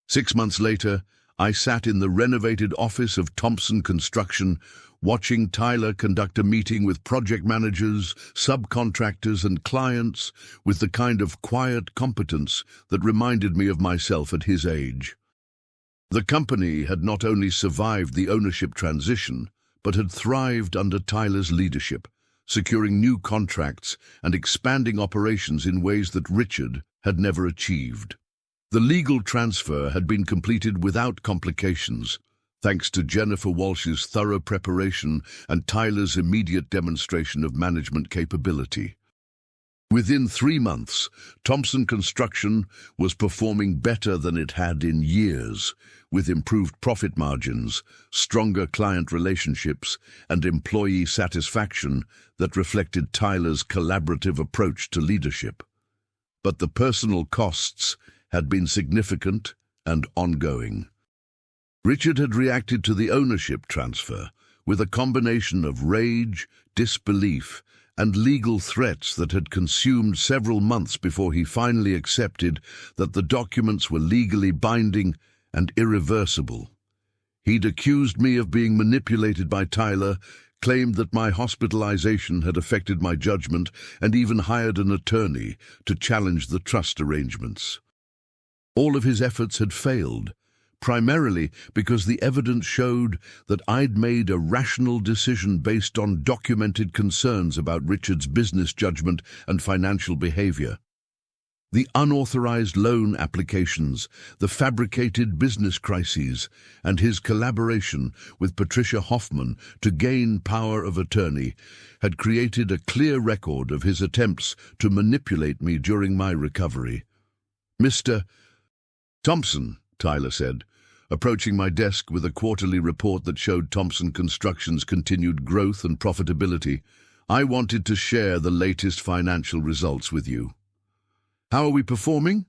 [SPEAKER 1] 6 months later, I sat in the renovated office of Thompson Construction, watching Tyler conduct a meeting with project managers, subcontractors, and clients with the kind of quiet competence that reminded me of myself at his age. The company had not only survived the ownership transition, but had thrived under Tyler's leadership, securing new contracts and expanding operations in ways that Richard had never achieved. The legal transfer had been completed without complications, thanks to Jennifer Walsh's thorough preparation and Tyler's immediate demonstration of management capability. Within 3 months, Thompson Construction was performing better than it had in years, with improved profit margins, stronger client relationships, and employee satisfaction that reflected Tyler's collaborative approach to leadership. But the personal costs had been significant and ongoing. Richard had reacted to the ownership transfer with a combination of rage, disbelief, and legal threats that had consumed several months before he finally accepted that the documents were legally binding and irreversible. He'd accused me of being manipulated by Tyler, claimed that my hospitalization had affected my judgment, and even hired an attorney to challenge the trust arrangements. All of his efforts had failed, primarily because the evidence showed that I'd made a rational decision based on documented concerns about Richard's business judgment and financial behavior. The unauthorized loan applications, the fabricated business crises, and his collaboration with Patricia Hoffman to gain power of attorney had created a clear record of his attempts to manipulate me during my recovery. "Mr. Thompson," Tyler said, approaching my desk with a quarterly report that showed Thompson Construction's continued growth and profitability, "I wanted to share the latest financial results with you." "How are we performing?"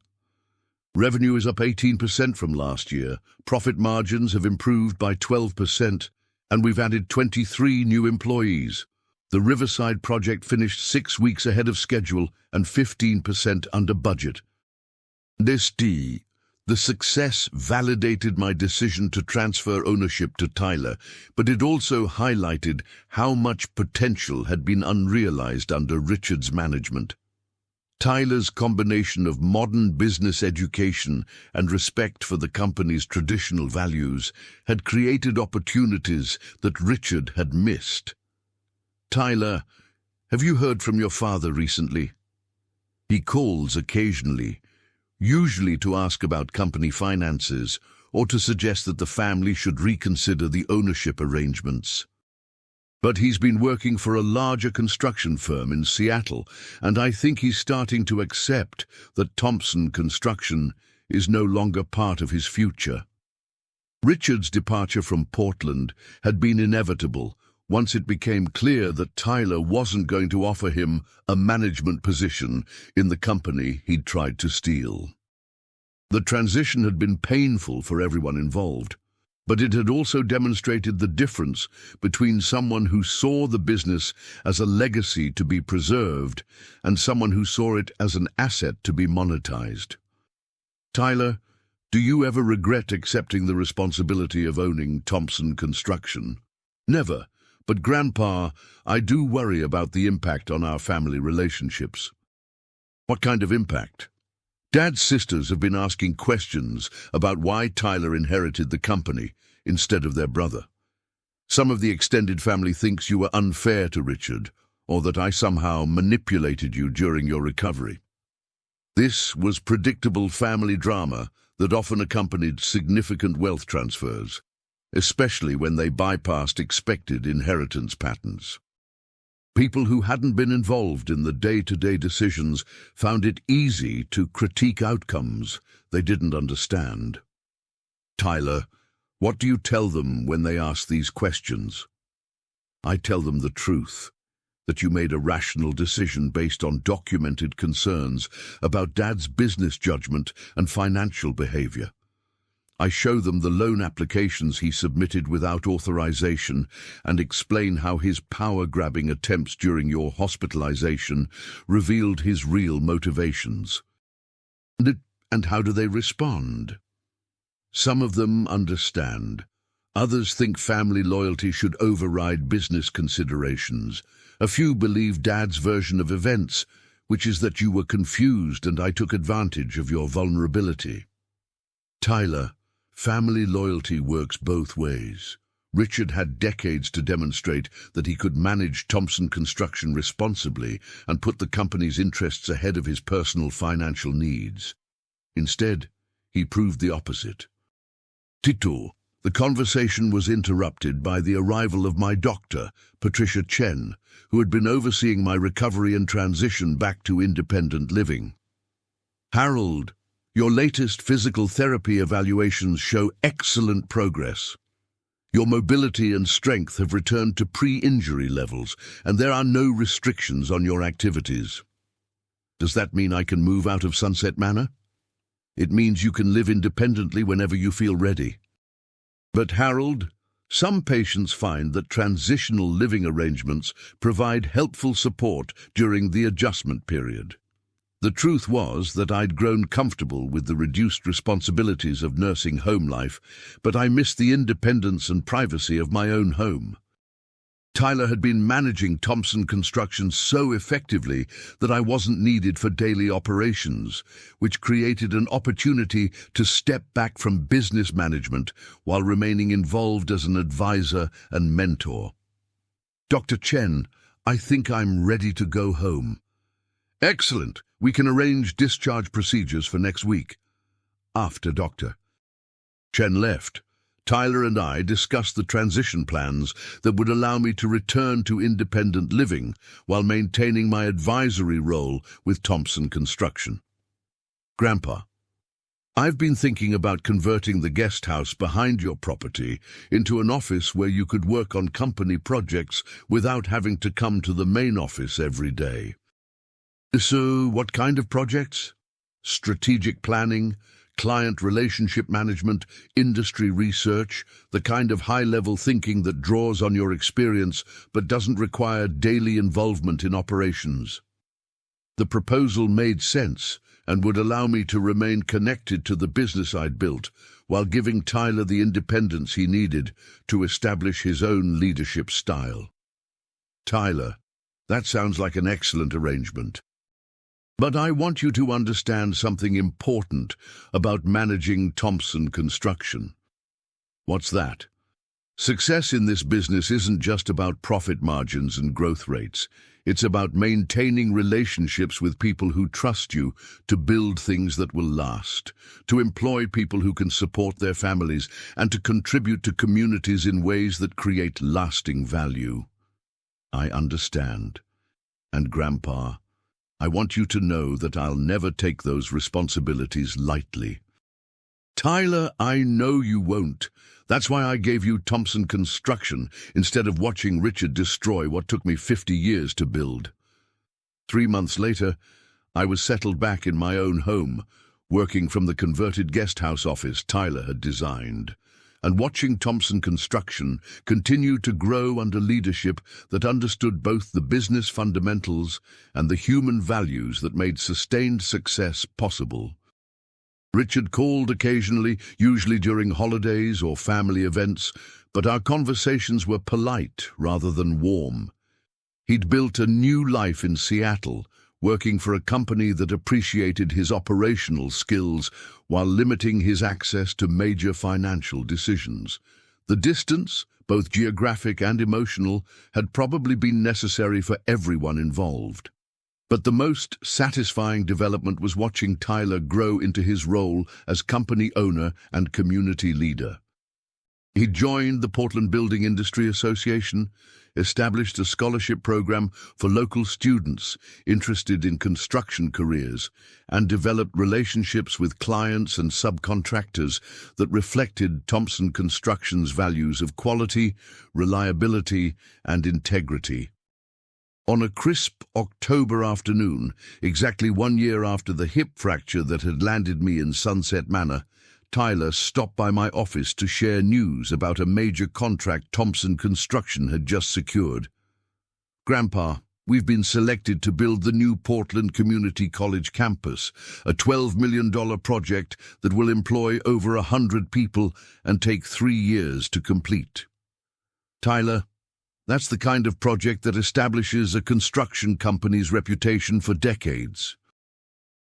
[SPEAKER 1] "Revenue is up 18% from last year, profit margins have improved by 12%, and we've added 23 new employees. The Riverside project finished 6 weeks ahead of schedule and 15% under budget. The success validated my decision to transfer ownership to Tyler, but it also highlighted how much potential had been unrealized under Richard's management. Tyler's combination of modern business education and respect for the company's traditional values had created opportunities that Richard had missed. "Tyler, have you heard from your father recently?" "He calls occasionally, usually to ask about company finances or to suggest that the family should reconsider the ownership arrangements. But he's been working for a larger construction firm in Seattle, and I think he's starting to accept that Thompson Construction is no longer part of his future." Richard's departure from Portland had been inevitable once it became clear that Tyler wasn't going to offer him a management position in the company he'd tried to steal. The transition had been painful for everyone involved, but it had also demonstrated the difference between someone who saw the business as a legacy to be preserved and someone who saw it as an asset to be monetized. "Tyler, do you ever regret accepting the responsibility of owning Thompson Construction?" "Never, but Grandpa, I do worry about the impact on our family relationships." "What kind of impact?" "Dad's sisters have been asking questions about why Tyler inherited the company instead of their brother. Some of the extended family thinks you were unfair to Richard, or that I somehow manipulated you during your recovery." This was predictable family drama that often accompanied significant wealth transfers, especially when they bypassed expected inheritance patterns. People who hadn't been involved in the day-to-day decisions found it easy to critique outcomes they didn't understand. "Tyler, what do you tell them when they ask these questions?" "I tell them the truth, that you made a rational decision based on documented concerns about Dad's business judgment and financial behavior. I show them the loan applications he submitted without authorization and explain how his power-grabbing attempts during your hospitalization revealed his real motivations." "And how do they respond?" "Some of them understand. Others think family loyalty should override business considerations. A few believe Dad's version of events, which is that you were confused and I took advantage of your vulnerability." "Tyler, family loyalty works both ways. Richard had decades to demonstrate that he could manage Thompson Construction responsibly and put the company's interests ahead of his personal financial needs. Instead, he proved the opposite." "Tito." The conversation was interrupted by the arrival of my doctor, Patricia Chen, who had been overseeing my recovery and transition back to independent living. "Harold, your latest physical therapy evaluations show excellent progress. Your mobility and strength have returned to pre-injury levels, and there are no restrictions on your activities. Does that mean I can move out of Sunset Manor?" "It means you can live independently whenever you feel ready." But Harold, some patients find that transitional living arrangements provide helpful support during the adjustment period. The truth was that I'd grown comfortable with the reduced responsibilities of nursing home life, but I missed the independence and privacy of my own home. Tyler had been managing Thompson Construction so effectively that I wasn't needed for daily operations, which created an opportunity to step back from business management while remaining involved as an advisor and mentor. "Dr. Chen, I think I'm ready to go home." "Excellent. We can arrange discharge procedures for next week." After Dr. Chen left, Tyler and I discussed the transition plans that would allow me to return to independent living while maintaining my advisory role with Thompson Construction. "Grandpa, I've been thinking about converting the guest house behind your property into an office where you could work on company projects without having to come to the main office every day." "So, what kind of projects?" "Strategic planning, client relationship management, industry research, the kind of high-level thinking that draws on your experience but doesn't require daily involvement in operations." The proposal made sense and would allow me to remain connected to the business I'd built while giving Tyler the independence he needed to establish his own leadership style. "Tyler, that sounds like an excellent arrangement. But I want you to understand something important about managing Thompson Construction." "What's that?" "Success in this business isn't just about profit margins and growth rates. It's about maintaining relationships with people who trust you to build things that will last, to employ people who can support their families, and to contribute to communities in ways that create lasting value." "I understand. And Grandpa, I want you to know that I'll never take those responsibilities lightly." "Tyler, I know you won't. That's why I gave you Thompson Construction instead of watching Richard destroy what took me 50 years to build." 3 months later, I was settled back in my own home, working from the converted guest house office Tyler had designed, and watching Thompson Construction continue to grow under leadership that understood both the business fundamentals and the human values that made sustained success possible. Richard called occasionally, usually during holidays or family events, but our conversations were polite rather than warm. He'd built a new life in Seattle, working for a company that appreciated his operational skills while limiting his access to major financial decisions. The distance, both geographic and emotional, had probably been necessary for everyone involved. But the most satisfying development was watching Tyler grow into his role as company owner and community leader. He joined the Portland Building Industry Association, established a scholarship program for local students interested in construction careers, and developed relationships with clients and subcontractors that reflected Thompson Construction's values of quality, reliability, and integrity. On a crisp October afternoon, exactly 1 year after the hip fracture that had landed me in Sunset Manor, Tyler stopped by my office to share news about a major contract Thompson Construction had just secured. "Grandpa, we've been selected to build the new Portland Community College campus, a $12 million project that will employ over 100 people and take 3 years to complete." "Tyler, that's the kind of project that establishes a construction company's reputation for decades.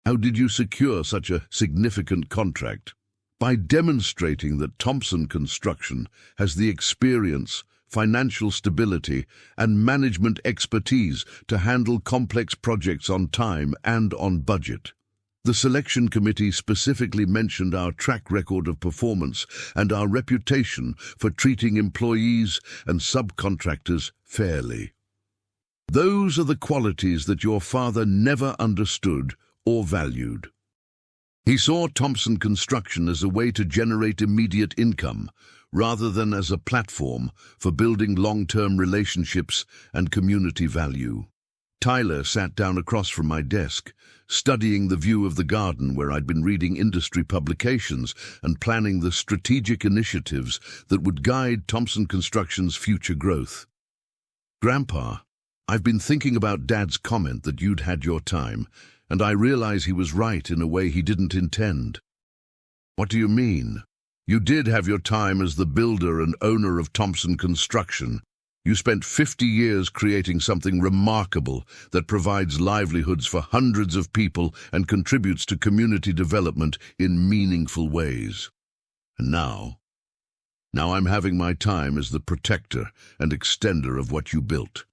[SPEAKER 1] How did you secure such a significant contract?" "By demonstrating that Thompson Construction has the experience, financial stability, and management expertise to handle complex projects on time and on budget. The selection committee specifically mentioned our track record of performance and our reputation for treating employees and subcontractors fairly. Those are the qualities that your father never understood or valued. He saw Thompson Construction as a way to generate immediate income, rather than as a platform for building long-term relationships and community value. Tyler sat down across from my desk, studying the view of the garden where I'd been reading industry publications and planning the strategic initiatives that would guide Thompson Construction's future growth. "Grandpa, I've been thinking about Dad's comment that you'd had your time, and I realize he was right in a way he didn't intend." "What do you mean?" "You did have your time as the builder and owner of Thompson Construction. You spent 50 years creating something remarkable that provides livelihoods for hundreds of people and contributes to community development in meaningful ways. And now I'm having my time as the protector and extender of what you built."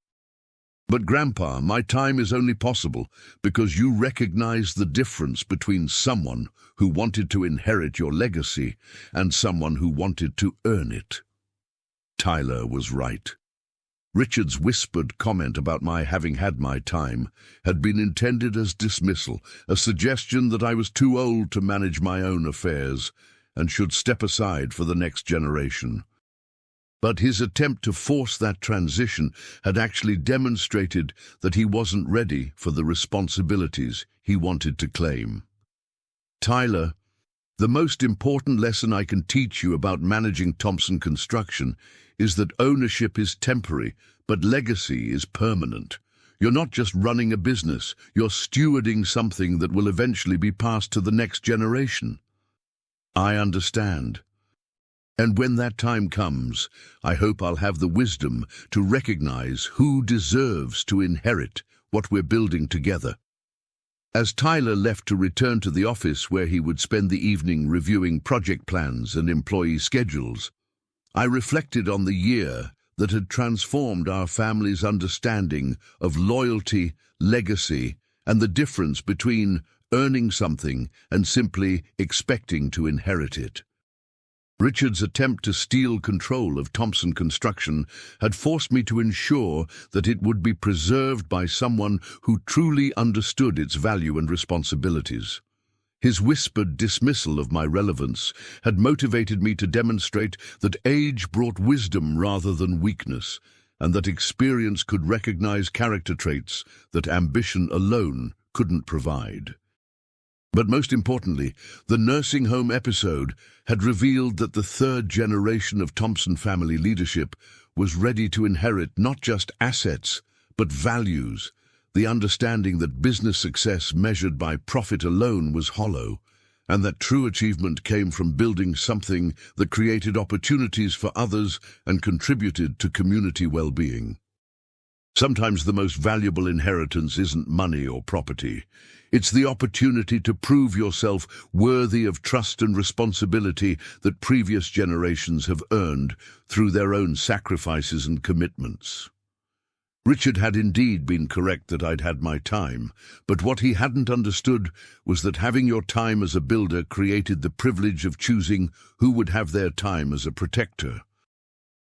[SPEAKER 1] "But Grandpa, my time is only possible because you recognize the difference between someone who wanted to inherit your legacy and someone who wanted to earn it." Tyler was right. Richard's whispered comment about my having had my time had been intended as dismissal, a suggestion that I was too old to manage my own affairs and should step aside for the next generation. But his attempt to force that transition had actually demonstrated that he wasn't ready for the responsibilities he wanted to claim. "Tyler, the most important lesson I can teach you about managing Thompson Construction is that ownership is temporary, but legacy is permanent. You're not just running a business, you're stewarding something that will eventually be passed to the next generation." "I understand. And when that time comes, I hope I'll have the wisdom to recognize who deserves to inherit what we're building together." As Tyler left to return to the office where he would spend the evening reviewing project plans and employee schedules, I reflected on the year that had transformed our family's understanding of loyalty, legacy, and the difference between earning something and simply expecting to inherit it. Richard's attempt to steal control of Thompson Construction had forced me to ensure that it would be preserved by someone who truly understood its value and responsibilities. His whispered dismissal of my relevance had motivated me to demonstrate that age brought wisdom rather than weakness, and that experience could recognize character traits that ambition alone couldn't provide. But most importantly, the nursing home episode had revealed that the third generation of Thompson family leadership was ready to inherit not just assets, but values, the understanding that business success measured by profit alone was hollow, and that true achievement came from building something that created opportunities for others and contributed to community well-being. Sometimes the most valuable inheritance isn't money or property. It's the opportunity to prove yourself worthy of trust and responsibility that previous generations have earned through their own sacrifices and commitments. Richard had indeed been correct that I'd had my time, but what he hadn't understood was that having your time as a builder created the privilege of choosing who would have their time as a protector.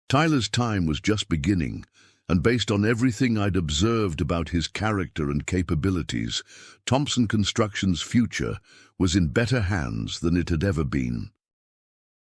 [SPEAKER 1] Tyler's time was just beginning, and based on everything I'd observed about his character and capabilities, Thompson Construction's future was in better hands than it had ever been.